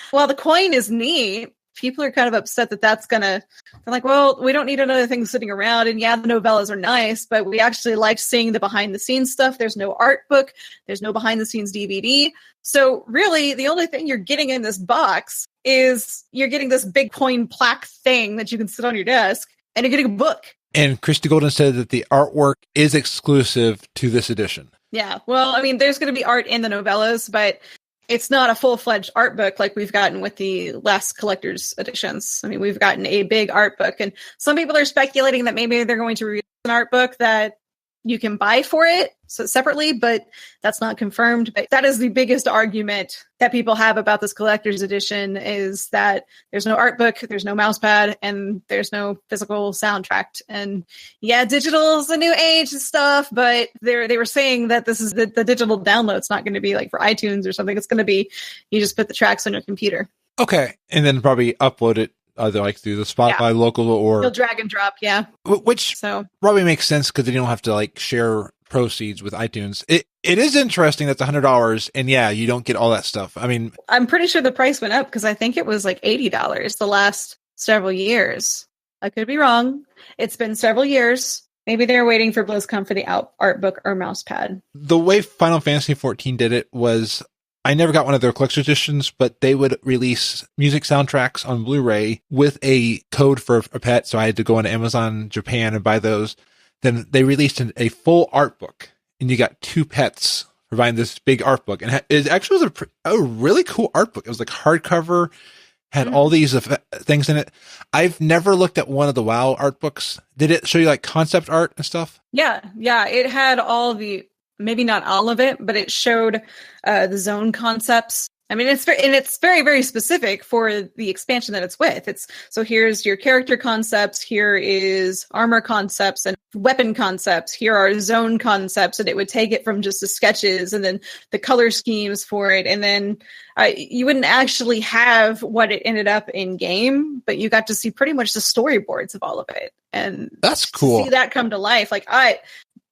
While the coin is neat, people are kind of upset that that's going to... They're like, well, we don't need another thing sitting around. And yeah, the novellas are nice, but we actually like seeing the behind-the-scenes stuff. There's no art book. There's no behind-the-scenes DVD. So really, the only thing you're getting in this box is you're getting this big coin plaque thing that you can sit on your desk, and you're getting a book. And Christy Golden said that the artwork is exclusive to this edition. Yeah, well, I mean, there's going to be art in the novellas, but it's not a full-fledged art book like we've gotten with the last collector's editions. I mean, we've gotten a big art book, and some people are speculating that maybe they're going to release an art book that you can buy for it so separately, but that's not confirmed. But that is the biggest argument that people have about this collector's edition is that there's no art book, there's no mouse pad, and there's no physical soundtrack. And yeah, digital is the new age and stuff, but they were saying that this is the digital download's not going to be like for iTunes or something. It's going to be, you just put the tracks on your computer. Okay. And then probably upload it either like through the Spotify local or... You'll drag and drop, yeah. Which probably makes sense because then you don't have to like share proceeds with iTunes. It is interesting that's $100, and yeah, you don't get all that stuff. I mean... I'm pretty sure the price went up because I think it was like $80 the last several years. I could be wrong. It's been several years. Maybe they're waiting for BlizzCon for the art book or mouse pad. The way Final Fantasy XIV did it was... I never got one of their collector's editions, but they would release music soundtracks on Blu-ray with a code for a pet. So I had to go on Amazon Japan and buy those. Then they released a full art book, and you got 2 pets for buying this big art book. And it actually was a really cool art book. It was like hardcover, had all these things in it. I've never looked at one of the WoW art books. Did it show you like concept art and stuff? Yeah. It had all the... Maybe not all of it, but it showed the zone concepts. I mean, it's very, very specific for the expansion that it's with. So here's your character concepts. Here is armor concepts and weapon concepts. Here are zone concepts, and it would take it from just the sketches and then the color schemes for it. And then you wouldn't actually have what it ended up in game, but you got to see pretty much the storyboards of all of it. And that's cool. To see that come to life. Like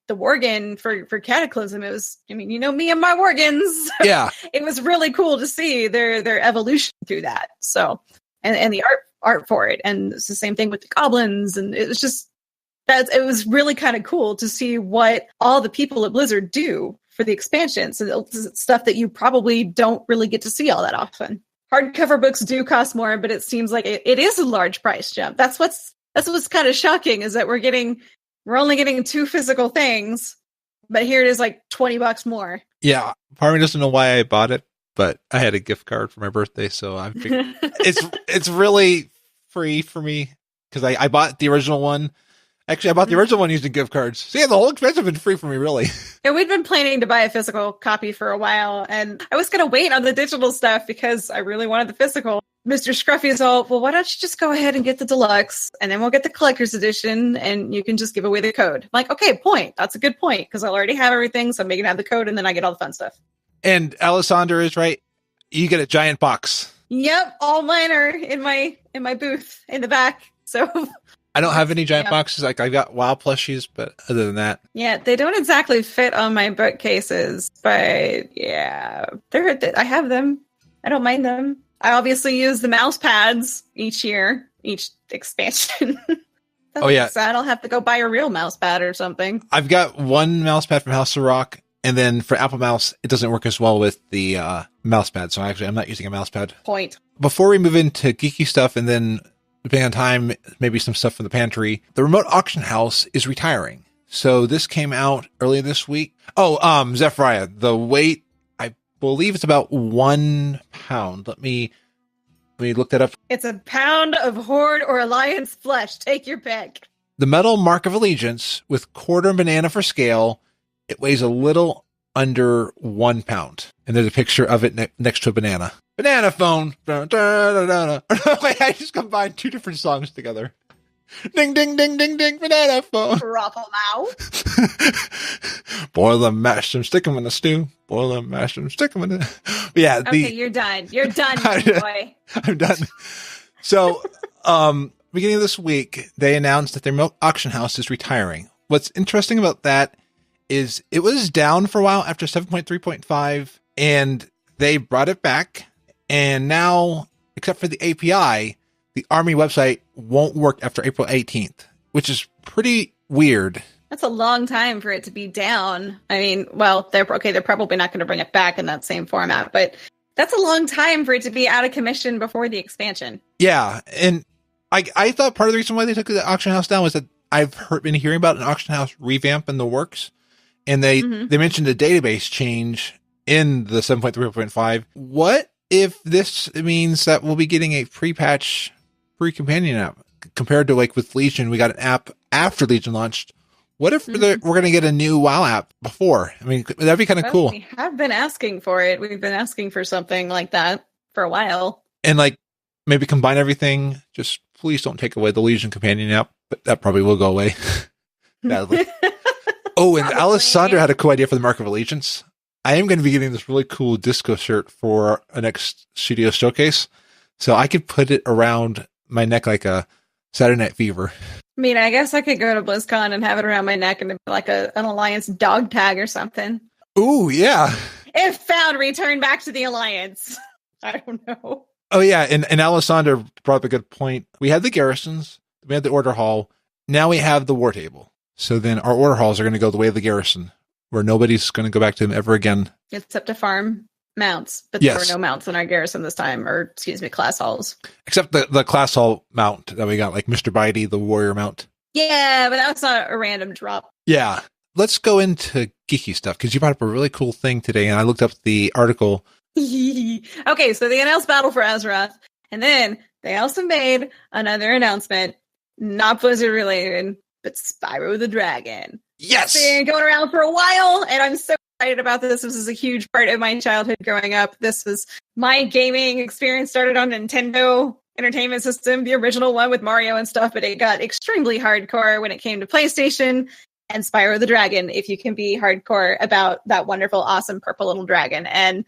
the Worgen for Cataclysm, it was, I mean, you know, me and my Worgens. Yeah. It was really cool to see their evolution through that. So, and the art for it. And it's the same thing with the goblins. And it was just, it was really kind of cool to see what all the people at Blizzard do for the expansions and stuff that you probably don't really get to see all that often. Hardcover books do cost more, but it seems like it is a large price jump. That's what's kind of shocking is that we're only getting 2 physical things, but here it is like $20 more. Yeah. Part of me doesn't know why I bought it, but I had a gift card for my birthday. So I figured it's really free for me because I bought the original one. Actually, I bought the original one using gift cards. So yeah, the whole expense has been free for me, really. Yeah, we'd been planning to buy a physical copy for a while, and I was going to wait on the digital stuff because I really wanted the physical. Mr. Scruffy is all, well, why don't you just go ahead and get the deluxe, and then we'll get the collector's edition, and you can just give away the code. I'm like, okay, point. That's a good point, because I'll already have everything, so I'm making have the code, and then I get all the fun stuff. And Alisaunder is right. You get a giant box. Yep, all mine are in my booth in the back. So I don't have any giant boxes. Like I've got WoW plushies, but other than that, yeah, they don't exactly fit on my bookcases. But yeah, I have them. I don't mind them. I obviously use the mouse pads each year, each expansion. Oh yeah, sad. I'll have to go buy a real mouse pad or something. I've got one mouse pad from House of Rock, and then for Apple Mouse, it doesn't work as well with the mouse pad. So actually, I'm not using a mouse pad. Point. Before we move into geeky stuff, and then depending on time, maybe some stuff from the pantry, the remote auction house is retiring. So this came out earlier this week. Oh, Zephyriah, the weight, I believe it's about 1 pound. Let me look that up. It's a pound of Horde or Alliance flesh. Take your pick. The metal mark of allegiance with quarter banana for scale. It weighs a little under 1 pound. And there's a picture of it next to a banana. Banana phone. Wait, I just combined two different songs together. Ding, ding, ding, ding, ding, banana phone. Ruffle Boil them, mash them, stick them in the stew. Boil them, mash them, stick them in the... Yeah. Okay, you're done. You're done, boy. I'm done. So, beginning of this week, they announced that their milk auction house is retiring. What's interesting about that is it was down for a while after 7.3.5, and they brought it back. And now, except for the API, the Army website won't work after April 18th, which is pretty weird. That's a long time for it to be down. I mean, well, they're probably not going to bring it back in that same format, but that's a long time for it to be out of commission before the expansion. Yeah, and I thought part of the reason why they took the auction house down was that I've been hearing about an auction house revamp in the works, and they mentioned a database change in the 7.3.5. What if this means that we'll be getting a pre-patch free companion app compared to like with Legion? We got an app after Legion launched. What if we're going to get a new WoW app before? I mean, that'd be kind of cool. We have been asking for it. We've been asking for something like that for a while. And like maybe combine everything. Just please don't take away the Legion companion app, but that probably will go away. Badly. Oh, and Alisaunder had a cool idea for the Mark of Allegiance. I am going to be getting this really cool disco shirt for a next studio showcase. So I could put it around my neck like a Saturday Night Fever. I mean, I guess I could go to BlizzCon and have it around my neck and like an Alliance dog tag or something. Ooh, yeah. If found, return back to the Alliance. I don't know. Oh, yeah. And Alisaunder brought up a good point. We had the garrisons. We had the order hall. Now we have the war table. So then our order halls are going to go the way of the garrison, where nobody's going to go back to them ever again. Except to farm mounts. But yes. There were no mounts in our garrison this time, or excuse me, class halls. Except the class hall mount that we got, like Mr. Bitey, the warrior mount. Yeah, but that's not a random drop. Yeah. Let's go into geeky stuff, because you brought up a really cool thing today, and I looked up the article. Okay, so they announced Battle for Azeroth, and then they also made another announcement, not Blizzard related, but Spyro the Dragon. Yes! It's been going around for a while, and I'm so excited about this. This is a huge part of my childhood growing up. This was my gaming experience, started on Nintendo Entertainment System, the original one with Mario and stuff, but it got extremely hardcore when it came to PlayStation and Spyro the Dragon, if you can be hardcore about that wonderful, awesome purple little dragon. And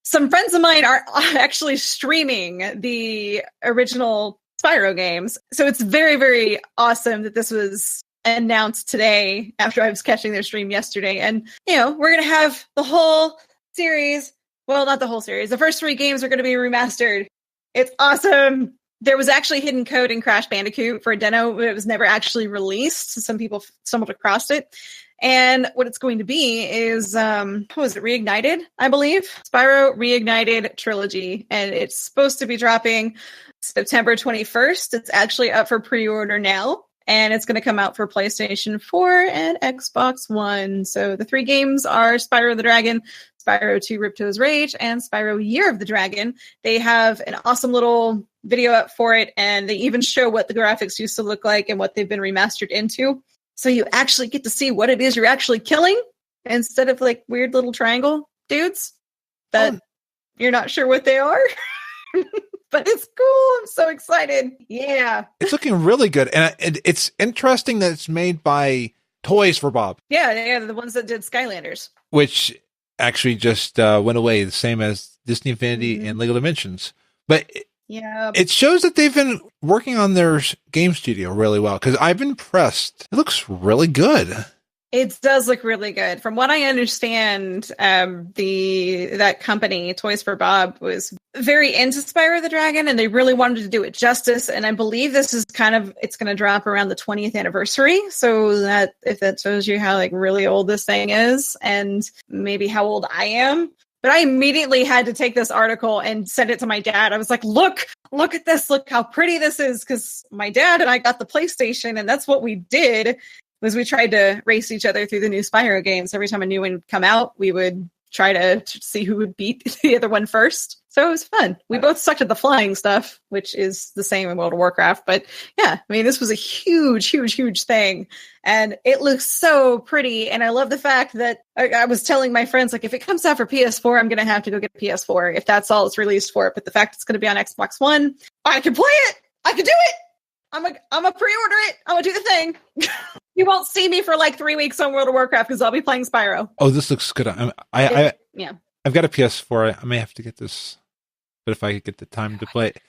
some friends of mine are actually streaming the original Spyro games. So it's very, very awesome that this was announced today after I was catching their stream yesterday. And, you know, we're going to have the whole series. Well, not the whole series. The first 3 games are going to be remastered. It's awesome. There was actually hidden code in Crash Bandicoot for a demo, but it was never actually released. Some people stumbled across it. And what it's going to be is, what was it, Reignited, I believe? Spyro Reignited Trilogy. And it's supposed to be dropping September 21st. It's actually up for pre-order now. And it's going to come out for PlayStation 4 and Xbox One. So the 3 games are Spyro the Dragon, Spyro 2 Ripto's Rage, and Spyro Year of the Dragon. They have an awesome little video up for it, and they even show what the graphics used to look like and what they've been remastered into. So you actually get to see what it is you're actually killing, instead of like weird little triangle dudes that you're not sure what they are. but it's cool. I'm so excited. Yeah. It's looking really good. And it's interesting that it's made by Toys for Bob. Yeah, the ones that did Skylanders. Which actually just went away, the same as Disney Infinity and Lego Dimensions. But it shows that they've been working on their game studio really well, because I've been impressed. It looks really good. It does look really good. From what I understand, that company, Toys for Bob, was very into Spyro the Dragon, and they really wanted to do it justice. And I believe this is it's going to drop around the 20th anniversary. So that if that shows you how really old this thing is, and maybe how old I am. But I immediately had to take this article and send it to my dad. I was like, look at this. Look how pretty this is. Because my dad and I got the PlayStation, and that's what we did. Was we tried to race each other through the new Spyro games. Every time a new one would come out, we would try to see who would beat the other one first. So it was fun. We both sucked at the flying stuff, which is the same in World of Warcraft. But yeah, I mean, this was a huge thing. And it looks so pretty. And I love the fact that I was telling my friends, if it comes out for PS4, I'm going to have to go get a PS4 if that's all it's released for. But the fact it's going to be on Xbox One, I can play it. I can do it. I'm a pre-order it. I'm going to do the thing. You won't see me for 3 weeks on World of Warcraft because I'll be playing Spyro. Oh, this looks good. I've got a PS4. I may have to get this, but if I could get the time to play it.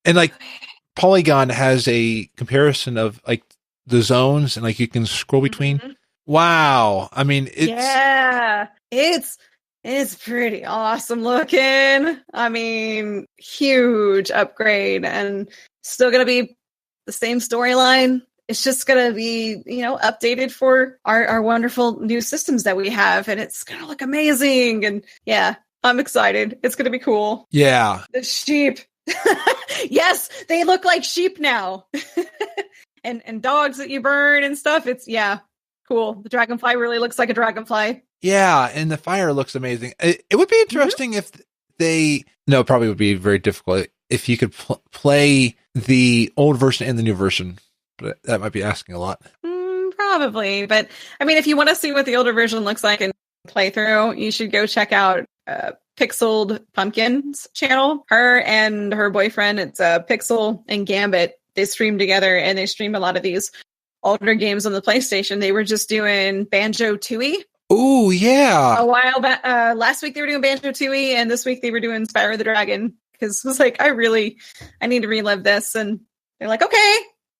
And Polygon has a comparison of the zones, and you can scroll between. Mm-hmm. Wow. I mean, it's pretty awesome looking. I mean, huge upgrade, and still going to be the same storyline. It's just going to be, updated for our wonderful new systems that we have. And it's going to look amazing. And yeah, I'm excited. It's going to be cool. Yeah. The sheep. Yes, they look like sheep now. and dogs that you burn and stuff. It's, cool. The dragonfly really looks like a dragonfly. Yeah. And the fire looks amazing. It would be interesting if probably would be very difficult if you could play the old version and the new version. But that might be asking a lot. Probably. But I mean, if you want to see what the older version looks like in playthrough, you should go check out Pixeled Pumpkin's channel. Her and her boyfriend, it's Pixel and Gambit. They stream together, and they stream a lot of these older games on the PlayStation. They were just doing Banjo-Tooie. Oh, yeah. A while back. Last week they were doing Banjo-Tooie, and this week they were doing Spyro the Dragon. Because it was I need to relive this. And they're like, okay.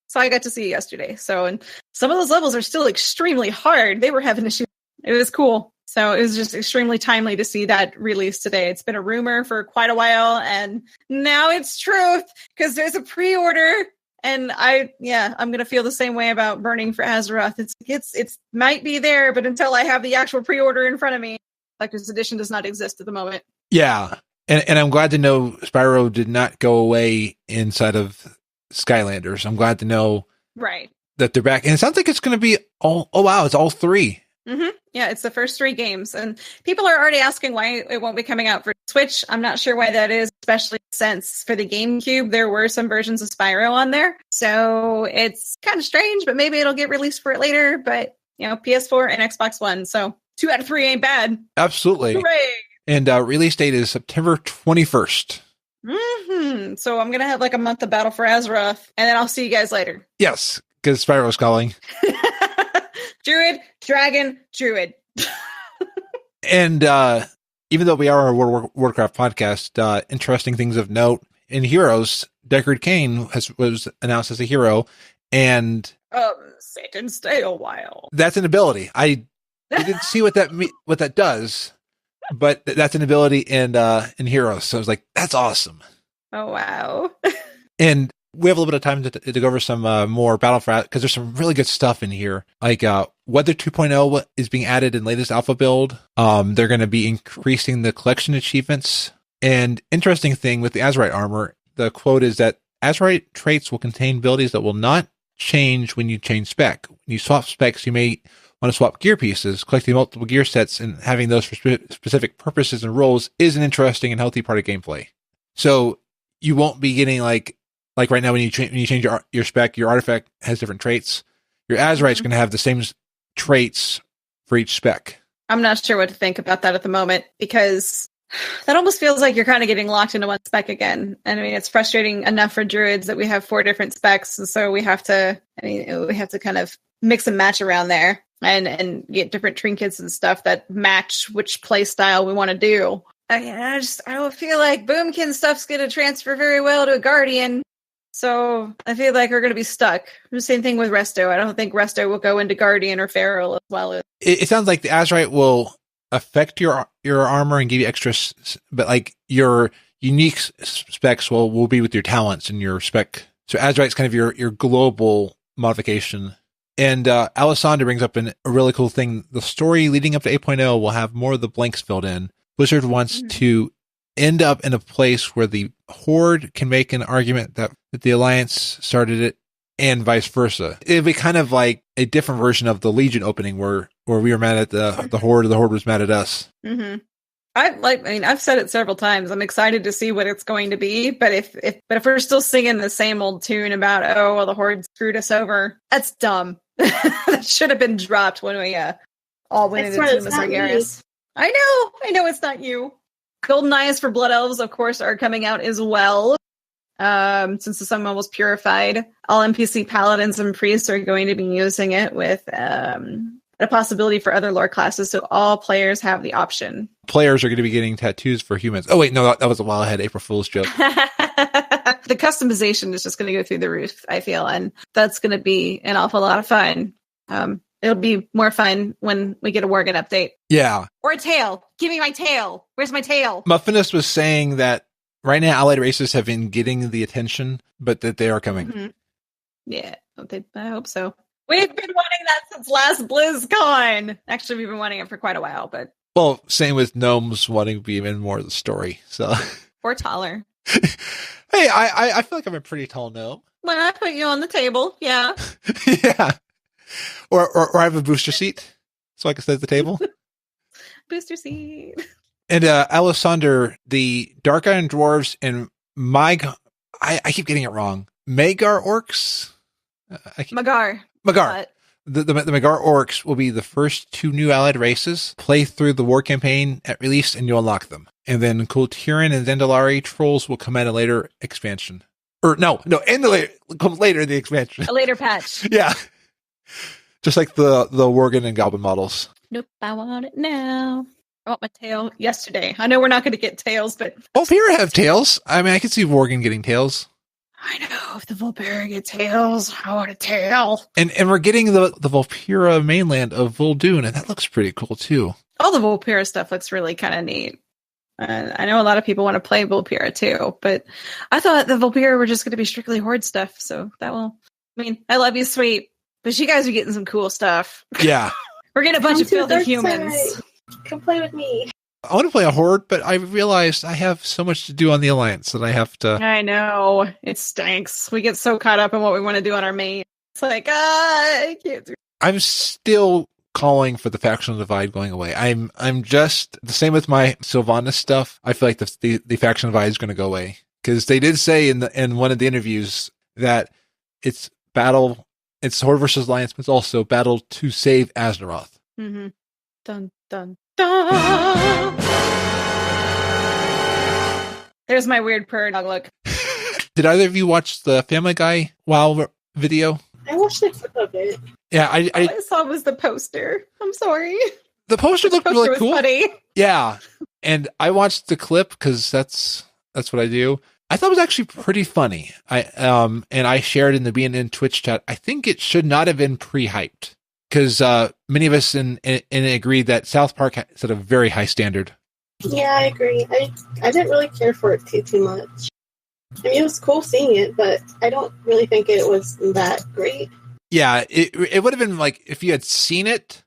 So I got to see it yesterday. So, and some of those levels are still extremely hard. They were having issues. It was cool. So it was just extremely timely to see that release today. It's been a rumor for quite a while, and now it's truth because there's a pre-order. And I'm going to feel the same way about Burning for Azeroth. It's might be there, but until I have the actual pre-order in front of me, Collector's Edition does not exist at the moment. Yeah. And I'm glad to know Spyro did not go away inside of Skylanders. I'm glad to know that they're back. And it sounds like it's going to be it's all three. Mm-hmm. Yeah, it's the first three games. And people are already asking why it won't be coming out for Switch. I'm not sure why that is, especially since for the GameCube, there were some versions of Spyro on there. So it's kind of strange, but maybe it'll get released for it later. But, PS4 and Xbox One. So 2 out of 3 ain't bad. Absolutely. Hooray! And release date is September 21st. Mm-hmm. So I'm going to have a month of Battle for Azeroth, and then I'll see you guys later. Yes, because Spyro's calling. Druid, Dragon, Druid. And even though we are a Warcraft podcast, interesting things of note. In Heroes, Deckard Cain was announced as a hero, and Satan, stay a while. That's an ability. I didn't see what that does. But that's an ability in Heroes. So I was like, that's awesome. Oh, wow. And we have a little bit of time to go over some more Battlefront, because there's some really good stuff in here. Weather 2.0 is being added in latest alpha build. They're going to be increasing the collection achievements. And interesting thing with the Azerite armor, the quote is that Azerite traits will contain abilities that will not change when you change spec. When you swap specs, you may want to swap gear pieces. Collecting multiple gear sets and having those for specific purposes and roles is an interesting and healthy part of gameplay. So you won't be getting like right now when you change your spec, your artifact has different traits. Your Azerite's going to have the same traits for each spec. I'm not sure what to think about that at the moment, because That almost feels like you're kind of getting locked into one spec again. And I mean, it's frustrating enough for druids that we have 4 different specs. And so we have to kind of mix and match around there and get different trinkets and stuff that match which play style we want to do. I don't feel like Boomkin stuff's going to transfer very well to a Guardian. So I feel like we're going to be stuck. The same thing with Resto. I don't think Resto will go into Guardian or Feral as well. It sounds like the Azerite will affect your armor and give you extra, but like your unique specs will be with your talents and your spec. So Azerite's kind of your global modification. And Alisaunder brings up a really cool thing. The story leading up to 8.0 will have more of the blanks filled in. Blizzard wants to end up in a place where the Horde can make an argument that the Alliance started it and vice versa. It'd be kind of like a different version of the Legion opening where we were mad at the Horde or the Horde was mad at us. Mm-hmm. I've said it several times. I'm excited to see what it's going to be, but if we're still singing the same old tune about, the Horde screwed us over, that's dumb. That should have been dropped when we all went into Team Sargeras. I know it's not you. Golden Eyes for Blood Elves, of course, are coming out as well. Since the Sun was purified, all NPC paladins and priests are going to be using it with a possibility for other lore classes, so all players have the option. Players are going to be getting tattoos for humans. Oh, wait, no, that was a while ahead. April Fool's joke. The customization is just going to go through the roof, I feel, and that's going to be an awful lot of fun. It'll be more fun when we get a Worgen update. Yeah. Or a tail. Give me my tail. Where's my tail? Muffinist was saying that right now allied races have been getting the attention, but that they are coming. Mm-hmm. Yeah, I hope so. We've been wanting that since last BlizzCon. Actually, we've been wanting it for quite a while, but... Well, same with gnomes wanting to be even more of the story, so... Or taller. Hey, I feel like I'm a pretty tall gnome. When I put you on the table, yeah. Yeah. Or I have a booster seat, so I can sit at the table. Booster seat. And Alisaunder, the Dark Iron Dwarves and I keep getting it wrong. Magar Orcs? Magar. The Magar Orcs will be the first 2 new allied races. Play through the war campaign at release and you'll unlock them. And then Kultiran and Zandalari trolls will come at a later expansion. Come later in the expansion. A later patch. Yeah. Just like the Worgen and Goblin models. Nope, I want it now. I want my tail yesterday. I know we're not going to get tails, but... Volpyra have tails. I mean, I can see Worgen getting tails. I know, if the Volpyra get tails, I want a tail. And we're getting the Volpyra mainland of Vol'dun, and that looks pretty cool, too. All the Volpyra stuff looks really kind of neat. I know a lot of people want to play Volpyra, too, but I thought the Volpyra were just going to be strictly Horde stuff, so that will... I mean, I love you, sweet, but you guys are getting some cool stuff. Yeah. We're getting a bunch of filthy humans. Side. Come play with me. I want to play a Horde, but I realized I have so much to do on the Alliance that I have to... I know. It stinks. We get so caught up in what we want to do on our main. It's like, I can't do it. I'm still calling for the factional divide going away. I'm just... The same with my Sylvanas stuff. I feel like the factional divide is going to go away. Because they did say in one of the interviews that it's Horde versus Alliance, but it's also battle to save Azeroth. Mm-hmm. Dun, dun, dun. There's my weird purr dog look. Did either of you watch the Family Guy WoW video? I watched a clip of it. Yeah, all I saw was the poster. I'm sorry. The poster looked really cool. Funny. Yeah, and I watched the clip because that's what I do. I thought it was actually pretty funny. And I shared in the BNN Twitch chat. I think it should not have been pre-hyped. Because many of us in agreed that South Park set a very high standard. Yeah, I agree. I didn't really care for it too much. I mean, it was cool seeing it, but I don't really think it was that great. Yeah, it would have been like if you had seen it,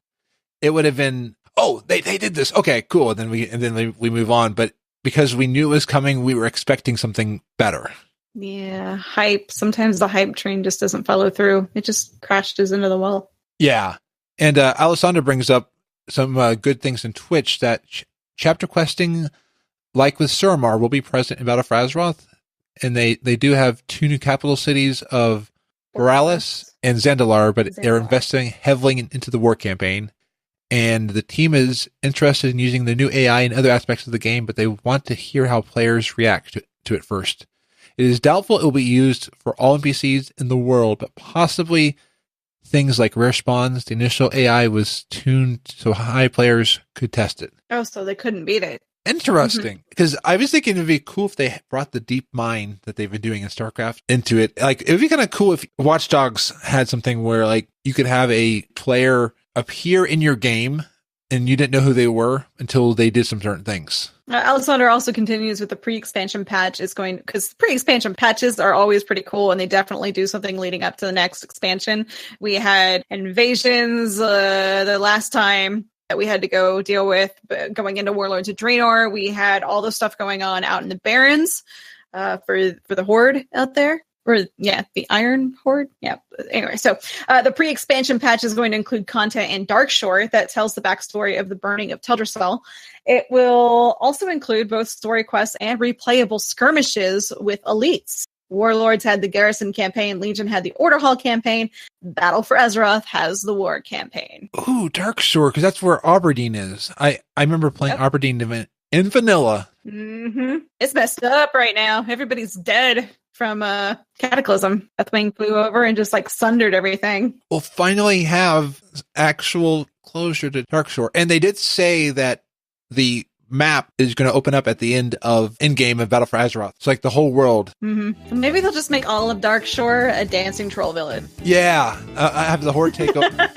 it would have been, oh, they did this. Okay, cool. And then we move on. But because we knew it was coming, we were expecting something better. Yeah, hype. Sometimes the hype train just doesn't follow through. It just crashes into the wall. Yeah. And Alisaunder brings up some good things in Twitch that chapter questing, like with Suramar, will be present in Battle for Azeroth. And they do have 2 new capital cities of Borealis and Zandalar, but they're investing heavily into the war campaign. and the team is interested in using the new AI in other aspects of the game, but they want to hear how players react to it first. It is doubtful it will be used for all NPCs in the world, but possibly things like rare spawns. The initial AI was tuned so high players could test it. Oh, so they couldn't beat it. Interesting, because I was thinking it'd be cool if they brought the deep mine that they've been doing in StarCraft into it. Like, it would be kind of cool if Watch Dogs had something where, like, you could have a player appear in your game and you didn't know who they were until they did some certain things. Alisaunder also continues with the pre-expansion patch. Because pre-expansion patches are always pretty cool, and they definitely do something leading up to the next expansion. We had invasions the last time that we had to go deal with going into Warlords of Draenor. We had all the stuff going on out in the Barrens for the Horde out there. The Iron Horde. Yeah. Anyway, so the pre-expansion patch is going to include content in Darkshore that tells the backstory of the burning of Teldrassil. It will also include both story quests and replayable skirmishes with elites. Warlords had the Garrison campaign, Legion had the Order Hall campaign, Battle for Azeroth has the War campaign. Ooh, Darkshore, because that's where Aberdeen is. I remember playing Aberdeen in vanilla. Mm-hmm. It's messed up right now. Everybody's dead from Cataclysm. Deathwing flew over and just like sundered everything. We'll finally have actual closure to Darkshore. And they did say that the map is going to open up at the end of Endgame of Battle for Azeroth. It's like the whole world. Mm-hmm. Maybe they'll just make all of Darkshore a dancing troll village. Yeah. I have the Horde take over.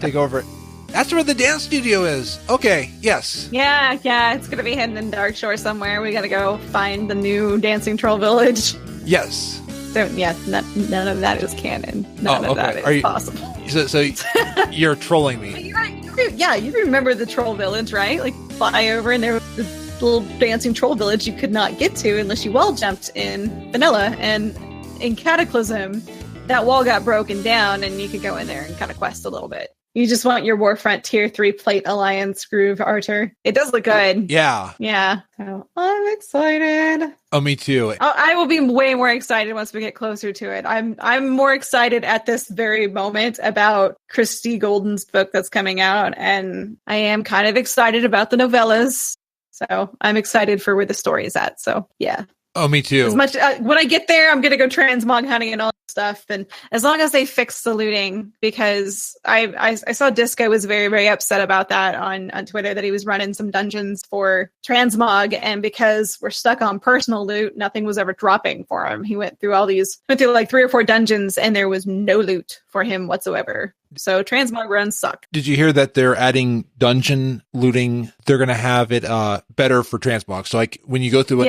Take over it. That's where the dance studio is. Okay, yes. Yeah, it's going to be hidden in Darkshore somewhere. We got to go find the new dancing troll village. Yes. So, yeah, none of that is canon. None of that is possible. So you're trolling me. You remember the troll village, right? Like, fly over and there was this little dancing troll village you could not get to unless you wall jumped in vanilla. And in Cataclysm, that wall got broken down and you could go in there and kind of quest a little bit. You just want your Warfront Tier 3 Plate Alliance Groove Archer. It does look good. Yeah. Yeah. So I'm excited. Oh, me too. I will be way more excited once we get closer to it. I'm more excited at this very moment about Christy Golden's book that's coming out, and I am kind of excited about the novellas. So I'm excited for where the story is at. So yeah. Oh, me too. As much when I get there, I'm gonna go transmog hunting and all that stuff. And as long as they fix the looting, because I saw Disco was very, very upset about that on Twitter, that he was running some dungeons for transmog, and because we're stuck on personal loot, nothing was ever dropping for him. He went through like 3 or 4 dungeons, and there was no loot for him whatsoever. So transmog runs suck. Did you hear that they're adding dungeon looting? They're gonna have it better for transmog. So like when you go through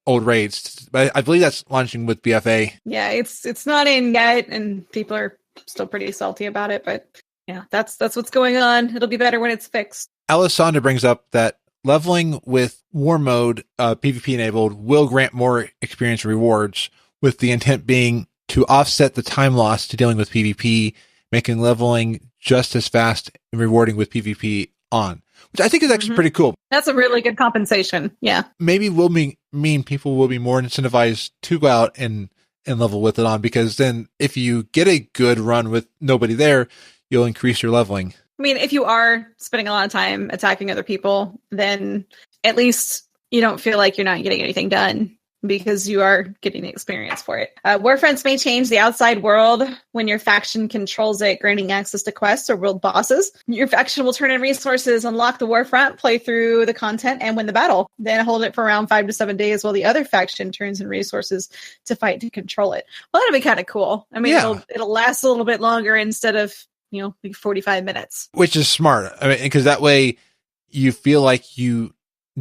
old raids, but I believe that's launching with BFA. Yeah, it's not in yet, and people are still pretty salty about it. But yeah, that's what's going on. It'll be better when it's fixed. Alisaunder brings up that leveling with war mode, PvP enabled, will grant more experience rewards, with the intent being to offset the time loss to dealing with PvP, making leveling just as fast and rewarding with PvP on. Which I think is actually pretty cool. That's a really good compensation. Yeah. Maybe will mean people will be more incentivized to go out and level with it on, because then if you get a good run with nobody there, you'll increase your leveling. I mean, if you are spending a lot of time attacking other people, then at least you don't feel like you're not getting anything done, because you are getting the experience for it. Warfronts may change the outside world when your faction controls it, granting access to quests or world bosses. Your faction will turn in resources, unlock the Warfront, play through the content, and win the battle. Then hold it for around 5 to 7 days while the other faction turns in resources to fight to control it. Well, that'll be kind of cool. I mean, it'll last a little bit longer instead of, like 45 minutes. Which is smart. I mean, because that way you feel like you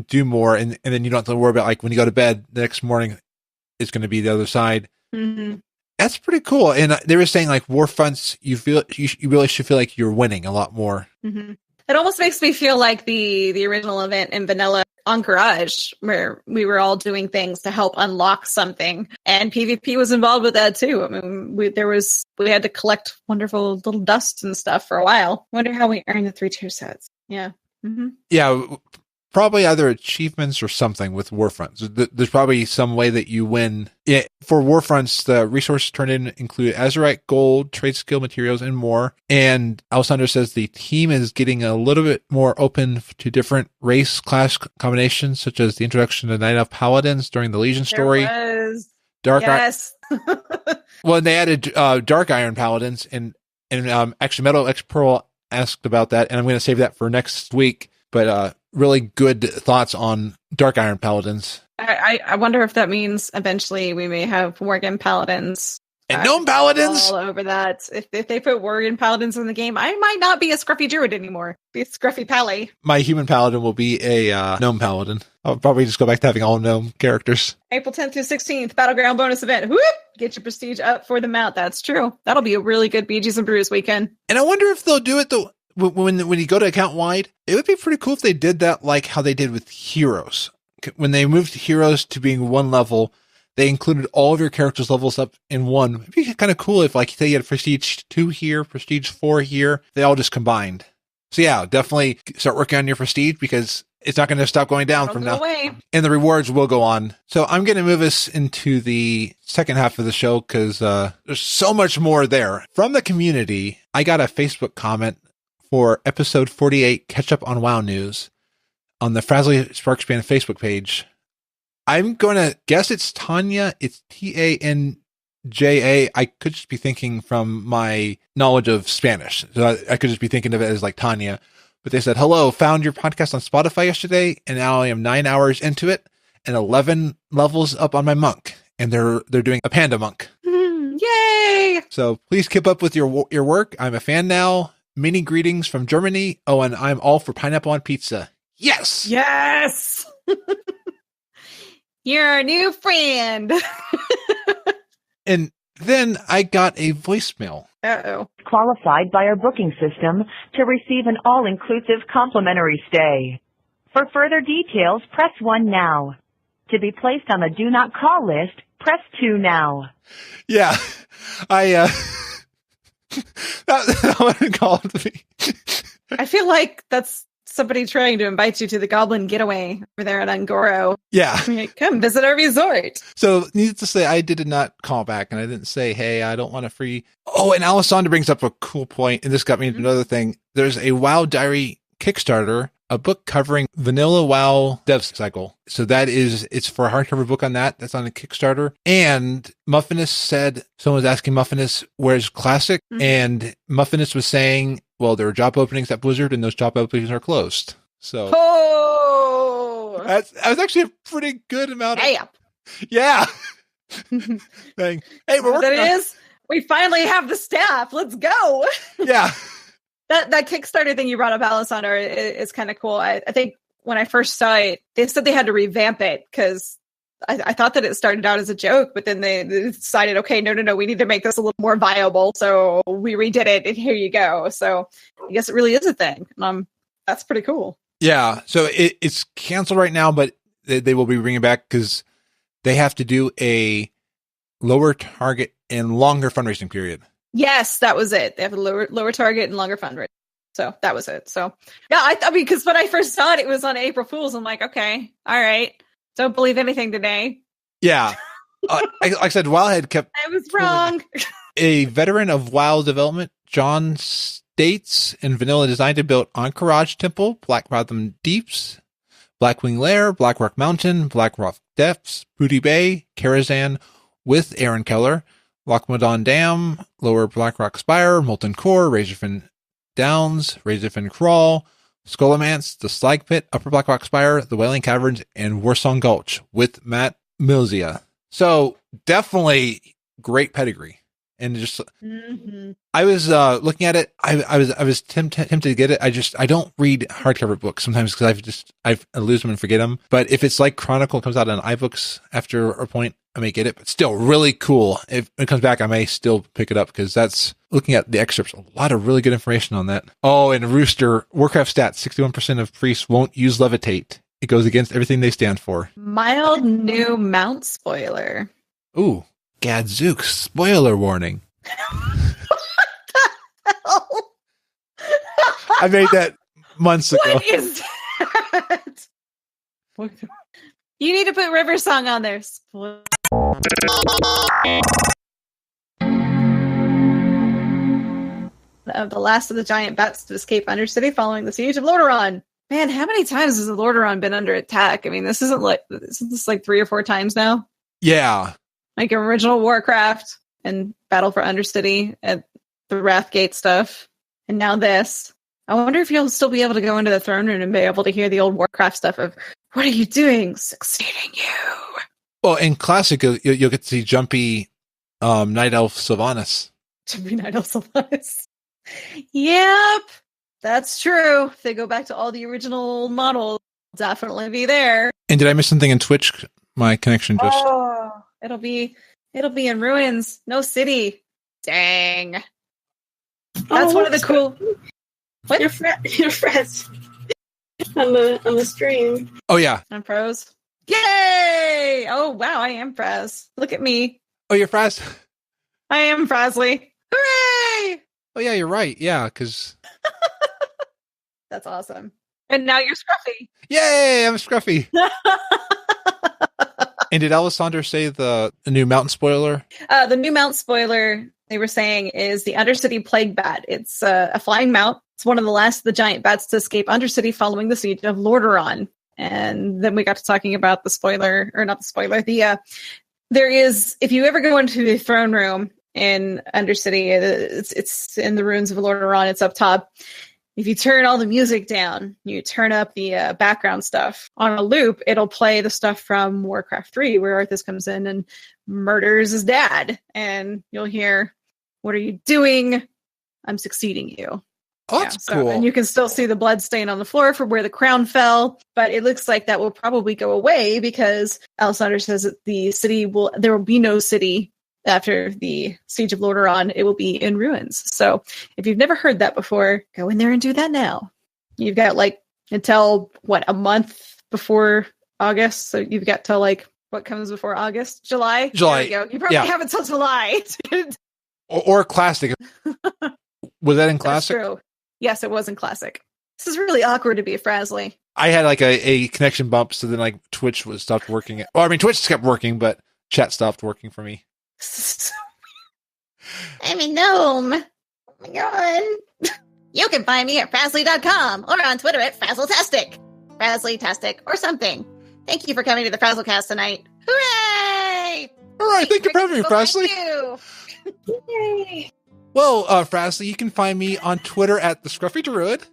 do more, and then you don't have to worry about, like, when you go to bed the next morning, it's going to be the other side. Mm-hmm. That's pretty cool. And they were saying, like, Warfronts, you really should feel like you're winning a lot more. Mm-hmm. It almost makes me feel like the original event in Vanilla on Garage, where we were all doing things to help unlock something, and PvP was involved with that too. I mean, we had to collect wonderful little dust and stuff for a while. Wonder how we earned the 3 tier sets. Yeah. Mm-hmm. Yeah. probably either achievements or something with Warfronts. There's probably some way that you win. For Warfronts, the resources turned in include Azerite, gold, trade skill materials, and more. And Alisaunder says the team is getting a little bit more open to different race class combinations, such as the introduction of Night Elf Paladins during the Legion story. Yes. Well, they added Dark Iron Paladins, and actually Metal X Pearl asked about that, and I'm going to save that for next week. But really good thoughts on Dark Iron Paladins. I wonder if that means eventually we may have Worgen Paladins. And Gnome Paladins! All over that. If they put Worgen Paladins in the game, I might not be a Scruffy Druid anymore. Be a Scruffy Pally. My human Paladin will be a Gnome Paladin. I'll probably just go back to having all Gnome characters. April 10th through 16th, Battleground bonus event. Whoop! Get your prestige up for the mount. That's true. That'll be a really good BGs and Brews weekend. And I wonder if they'll do it though. When you go to account wide, it would be pretty cool if they did that like how they did with Heroes. When they moved Heroes to being one level, they included all of your characters' levels up in one. It'd be kind of cool if, like, say you had Prestige 2 here, Prestige 4 here, they all just combined. So yeah, definitely start working on your Prestige because it's not going to stop going down from now. Away. And the rewards will go on. So I'm going to move us into the second half of the show because there's so much more there. From the community, I got a Facebook comment for episode 48, Catch Up on WoW News, on the Frazzly Sparks Band Facebook page. I'm going to guess it's Tanya. It's Tanja. I could just be thinking from my knowledge of Spanish. So I could just be thinking of it as like Tanya. But they said, hello, found your podcast on Spotify yesterday, and now I am 9 hours into it and 11 levels up on my monk. And they're doing a panda monk. Yay! So please keep up with your work. I'm a fan now. Many greetings from Germany. Oh, and I'm all for pineapple on pizza. Yes! Yes! You're a new friend. And then I got a voicemail. Uh-oh. Qualified by our booking system to receive an all-inclusive complimentary stay. For further details, press 1 now. To be placed on the do not call list, press 2 now. Yeah, that one called me. I feel like that's somebody trying to invite you to the Goblin Getaway over there at Ungoro. Yeah. Like, come visit our resort. So, needless to say, I did not call back, and I didn't say, hey, I don't want a free... Oh, and Alisaunder brings up a cool point, and this got me into another thing. There's a WoW Diary Kickstarter, a book covering vanilla WoW dev cycle. So it's for a hardcover book on that. That's on a Kickstarter. And Muffinus said, someone was asking Muffinus, where's Classic? Mm-hmm. And Muffinus was saying, well, there are job openings at Blizzard and those job openings are closed. So that was actually a pretty good amount of... Yeah. Thing. Hey, we're working on... We finally have the staff. Let's go. Yeah. That Kickstarter thing you brought up, Alisaunder, is kind of cool. I think when I first saw it, they said they had to revamp it because I thought that it started out as a joke, but then they decided, okay, no, we need to make this a little more viable. So we redid it, and here you go. So I guess it really is a thing. That's pretty cool. Yeah. So it's canceled right now, but they will be bringing back because they have to do a lower target and longer fundraising period. Yes, that was it. They have a lower target and longer fundraising. So that was it. So yeah, I mean, because when I first saw it was on April Fool's. I'm like, okay, all right. Don't believe anything today. Yeah. Like I said, Wildhead kept... I was wrong. A veteran of WoW development, John States and Vanilla Design to build Anchorage Temple, Black Bottom Deeps, Blackwing Lair, Black Rock Mountain, Black Rock Depths, Booty Bay, Karazhan with Aaron Keller, Lochmadon Dam, Lower Blackrock Spire, Molten Core, Razorfin Downs, Razorfin Crawl, Skullomance, The Slag Pit, Upper Blackrock Spire, The Wailing Caverns, and Warsong Gulch with Matt Milzia. So definitely great pedigree. And just, I was looking at it. I was tempted to get it. I don't read hardcover books sometimes because I lose them and forget them. But if it's like Chronicle comes out on iBooks after a point, I may get it. But still, really cool. If it comes back, I may still pick it up because that's looking at the excerpts. A lot of really good information on that. Oh, and Rooster Warcraft stats: 61% of priests won't use levitate. It goes against everything they stand for. Mild new mount spoiler. Ooh. Gadzooks, spoiler warning. What the hell? I made that months ago. What is that? You need to put River Song on there. Of the last of the giant bats to escape Undercity following the siege of Lordaeron. Man, how many times has Lordaeron been under attack? I mean, this is like 3 or 4 times now. Yeah. Like original Warcraft and Battle for Undercity and the Wrathgate stuff. And now this. I wonder if you'll still be able to go into the throne room and be able to hear the old Warcraft stuff of, what are you doing? Succeeding you. Well, in Classic, you'll get to see jumpy Night Elf Sylvanas. Jumpy Night Elf Sylvanas. Yep. That's true. If they go back to all the original models, definitely be there. And did I miss something in Twitch? My connection just... Oh, it'll be in ruins. No city. Dang. That's one of the cool... What? Your friends on the stream. Oh, yeah. I'm pros. Yay! Oh, wow, I am Fraz. Look at me. Oh, you're Fraz? I am Frasley. Hooray! Oh, yeah, you're right. Yeah, because... That's awesome. And now you're Scruffy. Yay, I'm Scruffy. And did Alisaunder say the new mountain spoiler? The new mount spoiler, they were saying, is the Undercity Plague Bat. It's a flying mount. It's one of the last of the giant bats to escape Undercity following the siege of Lordaeron. And then we got to talking about the spoiler, or not the spoiler. There is, if you ever go into the throne room in Undercity, it's in the ruins of Lordaeron. It's up top. If you turn all the music down, you turn up the background stuff on a loop, it'll play the stuff from Warcraft 3, where Arthas comes in and murders his dad. And you'll hear, what are you doing? I'm succeeding you. Oh, that's cool. And you can still see the blood stain on the floor from where the crown fell, but it looks like that will probably go away because Alisaunder says that there will be no city after the siege of Lordaeron. It will be in ruins. So if you've never heard that before, go in there and do that now. You've got until a month before August. So you've got till what comes before August? July. There you go. You probably have until July. or Classic. Was that in Classic? That's true. Yes, it was in Classic. This is really awkward to be a Frasley. I had a connection bump, so then Twitch stopped working. Well, I mean, Twitch kept working, but chat stopped working for me. I'm a gnome. Oh my god. You can find me at Frasley.com or on Twitter at Frazzletastic. Frasley-tastic or something. Thank you for coming to the Frazzlecast tonight. Hooray! All right, thank you for having me, Frasley. Thank you. Yay. Well, Frasley, you can find me on Twitter at the Scruffy Druid.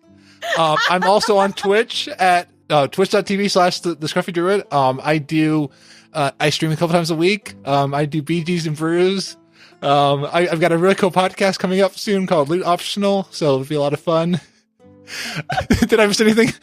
I'm also on Twitch at twitch.tv/the Scruffy Druid. I stream a couple times a week. I do BGs and brews. I've got a really cool podcast coming up soon called Loot Optional, so it'll be a lot of fun. Did I miss anything?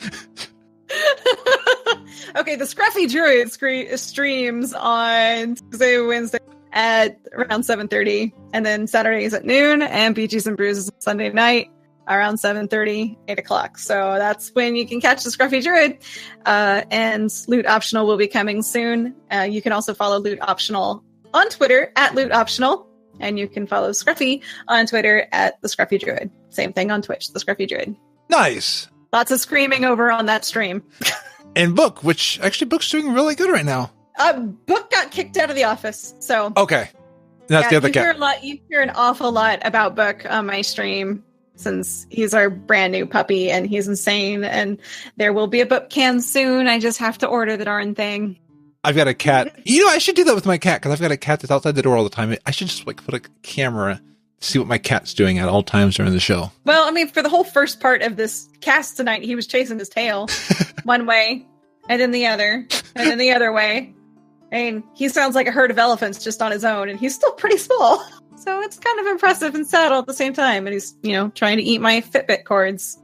Okay, the Scruffy Druid streams on Tuesday, Wednesday at around 7:30, and then Saturdays at noon, and BGs and brews is Sunday night around 7:30, 8 o'clock. So that's when you can catch the Scruffy Druid. And Loot Optional will be coming soon. You can also follow Loot Optional on Twitter at Loot Optional, and you can follow Scruffy on Twitter at the Scruffy Druid. Same thing on Twitch, the Scruffy Druid. Nice. Lots of screaming over on that stream. And Book's doing really good right now. Book got kicked out of the office, so okay. That's the other cat. You hear an awful lot about Book on my stream, since he's our brand new puppy and he's insane, and there will be a book can soon. I just have to order the darn thing. I've got a cat. I should do that with my cat, because I've got a cat that's outside the door all the time. I should just put a camera to see what my cat's doing at all times during the show. Well, I mean, for the whole first part of this cast tonight, he was chasing his tail one way and then the other and then the other way. I mean, he sounds like a herd of elephants just on his own, and he's still pretty small. So it's kind of impressive and sad all at the same time. And he's, trying to eat my Fitbit cords,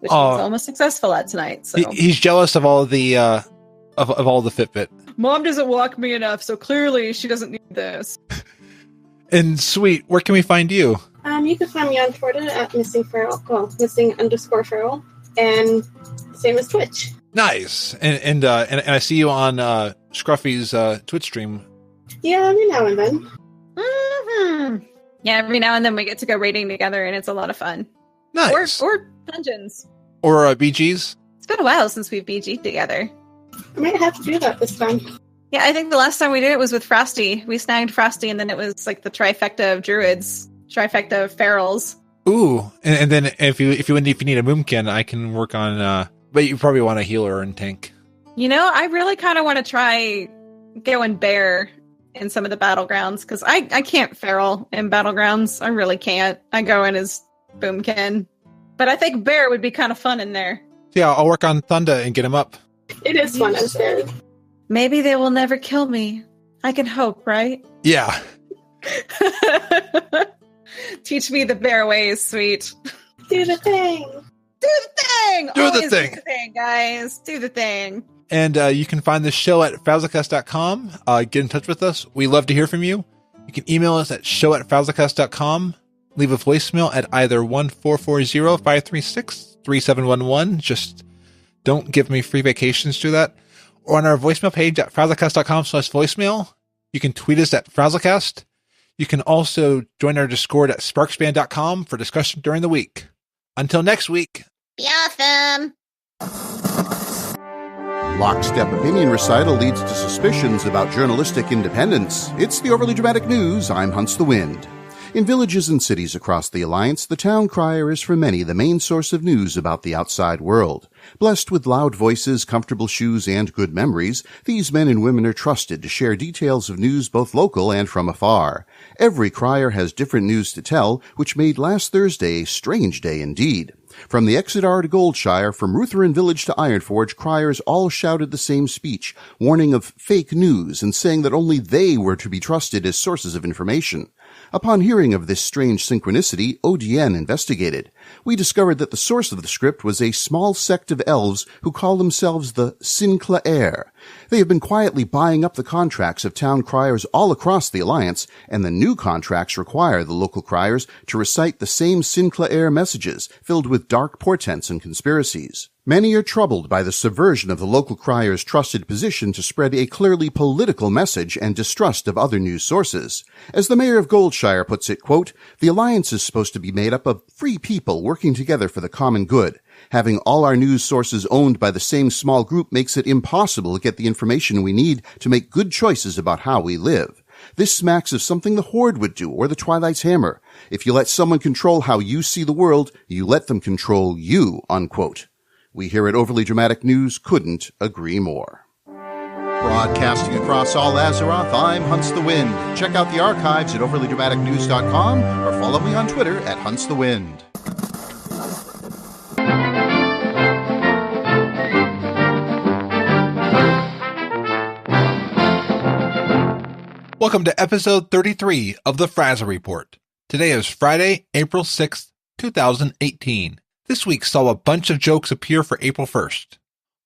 which he's almost successful at tonight. So he's jealous of all the of all the Fitbit. Mom doesn't walk me enough, so clearly she doesn't need this. And Sweet, where can we find you? You can find me on Twitter at missing_feral, and same as Twitch. Nice. And I see you on Scruffy's Twitch stream. Yeah, every now and then. Mm-hmm. Yeah, every now and then we get to go raiding together, and it's a lot of fun. Nice. Or dungeons. Or BGs. It's been a while since we've BG'd together. I might have to do that this time. Yeah, I think the last time we did it was with Frosty. We snagged Frosty, and then it was like the trifecta of druids, trifecta of ferals. Ooh, and then if you need a Moomkin, I can work on. But you probably want a healer and tank. You know, I really kind of want to try going bear in some of the battlegrounds, because I can't feral in battlegrounds. I really can't. I go in as Boomkin. But I think bear would be kind of fun in there. Yeah, I'll work on Thunder and get him up. It is fun as bear. Maybe they will never kill me. I can hope, right? Yeah. Teach me the bear ways, sweet. Do the thing. Do the thing! Do the Always thing. Do the thing, guys. Do the thing. And you can find the show at frazzlecast.com. Get in touch with us. We love to hear from you. You can email us at show@frazzlecast.com. Leave a voicemail at either 1-440-536-3711. Just don't give me free vacations to that. Or on our voicemail page at frazzlecast.com/voicemail. You can tweet us at frazzlecast. You can also join our Discord at sparkspan.com for discussion during the week. Until next week. Be awesome. Lockstep opinion recital leads to suspicions about journalistic independence. It's the Overly Dramatic News. I'm Hunts the Wind. In villages and cities across the Alliance, the town crier is for many the main source of news about the outside world. Blessed with loud voices, comfortable shoes, and good memories, these men and women are trusted to share details of news both local and from afar. Every crier has different news to tell, which made last Thursday a strange day indeed. From the Exeter to Goldshire, from Ruthven Village to Ironforge, criers all shouted the same speech, warning of fake news and saying that only they were to be trusted as sources of information. Upon hearing of this strange synchronicity, ODN investigated. We discovered that the source of the script was a small sect of elves who call themselves the Sinclair. They have been quietly buying up the contracts of town criers all across the Alliance, and the new contracts require the local criers to recite the same Sinclair messages, filled with dark portents and conspiracies. Many are troubled by the subversion of the local crier's trusted position to spread a clearly political message and distrust of other news sources. As the mayor of Goldshire puts it, quote, "The Alliance is supposed to be made up of free people working together for the common good. Having all our news sources owned by the same small group makes it impossible to get the information we need to make good choices about how we live. This smacks of something the Horde would do, or the Twilight's Hammer. If you let someone control how you see the world, you let them control you," unquote. We here at Overly Dramatic News couldn't agree more. Broadcasting across all Azeroth, I'm Hunts the Wind. Check out the archives at overlydramaticnews.com or follow me on Twitter at Hunts the Wind. Welcome to episode 33 of the Frazzle Report. Today is Friday, April 6th, 2018. This week saw a bunch of jokes appear for April 1st.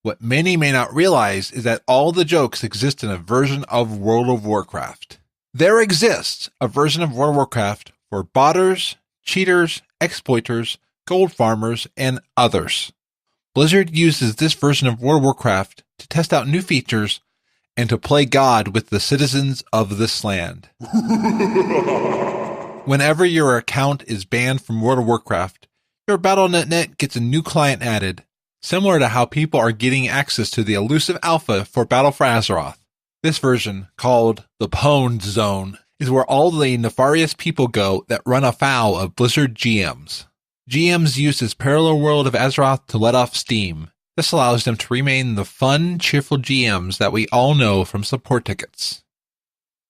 What many may not realize is that all the jokes exist in a version of World of Warcraft. There exists a version of World of Warcraft for botters, cheaters, exploiters, gold farmers, and others. Blizzard uses this version of World of Warcraft to test out new features and to play God with the citizens of this land. Whenever your account is banned from World of Warcraft, your Battle.net gets a new client added, similar to how people are getting access to the elusive alpha for Battle for Azeroth. This version, called the Pwned Zone, is where all the nefarious people go that run afoul of Blizzard GMs. GMs use this parallel world of Azeroth to let off steam. This allows them to remain the fun, cheerful GMs that we all know from support tickets.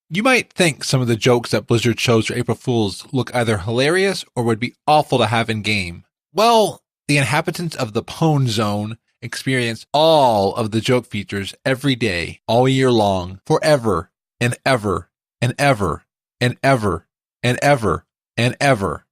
You might think some of the jokes that Blizzard shows for April Fools look either hilarious or would be awful to have in-game. Well, the inhabitants of the Pwn Zone experience all of the joke features every day, all year long, forever, and ever, and ever, and ever, and ever, and ever.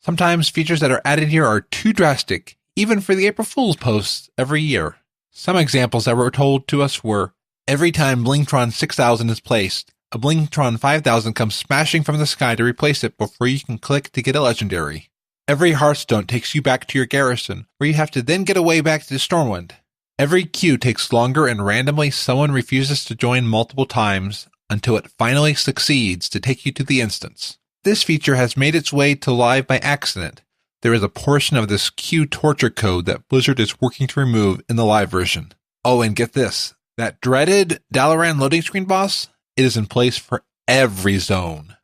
Sometimes features that are added here are too drastic, even for the April Fool's posts every year. Some examples that were told to us were, every time Blingtron 6000 is placed, a Blingtron 5000 comes smashing from the sky to replace it before you can click to get a legendary. Every Hearthstone takes you back to your garrison, where you have to then get away back to Stormwind. Every queue takes longer and randomly someone refuses to join multiple times until it finally succeeds to take you to the instance. This feature has made its way to live by accident. There is a portion of this queue torture code that Blizzard is working to remove in the live version. Oh, and get this. That dreaded Dalaran loading screen boss, it is in place for every zone,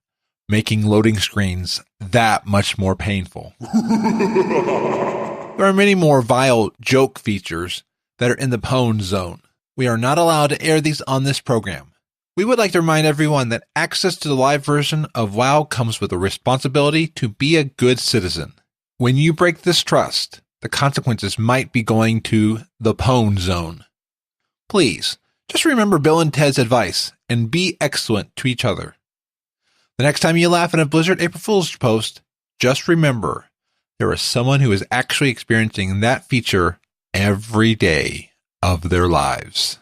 making loading screens that much more painful. There are many more vile joke features that are in the pwn zone. We are not allowed to air these on this program. We would like to remind everyone that access to the live version of WoW comes with a responsibility to be a good citizen. When you break this trust, the consequences might be going to the pwn zone. Please, just remember Bill and Ted's advice and be excellent to each other. The next time you laugh at a Blizzard April Fool's post, just remember there is someone who is actually experiencing that feature every day of their lives.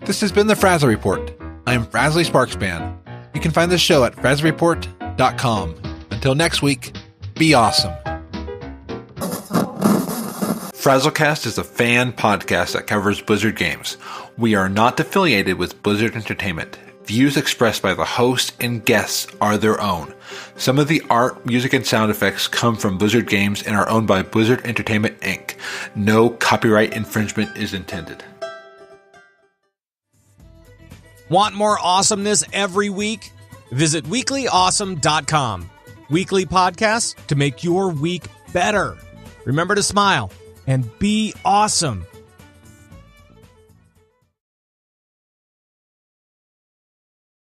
This has been the Frazzle Report. I am Frazzly Sparkspan. You can find the show at frazzlereport.com. Until next week, be awesome. Frazzlecast is a fan podcast that covers Blizzard games. We are not affiliated with Blizzard Entertainment. Views expressed by the host and guests are their own. Some of the art, music, and sound effects come from Blizzard games and are owned by Blizzard Entertainment, Inc. No copyright infringement is intended. Want more awesomeness every week? Visit weeklyawesome.com. Weekly podcasts to make your week better. Remember to smile and be awesome.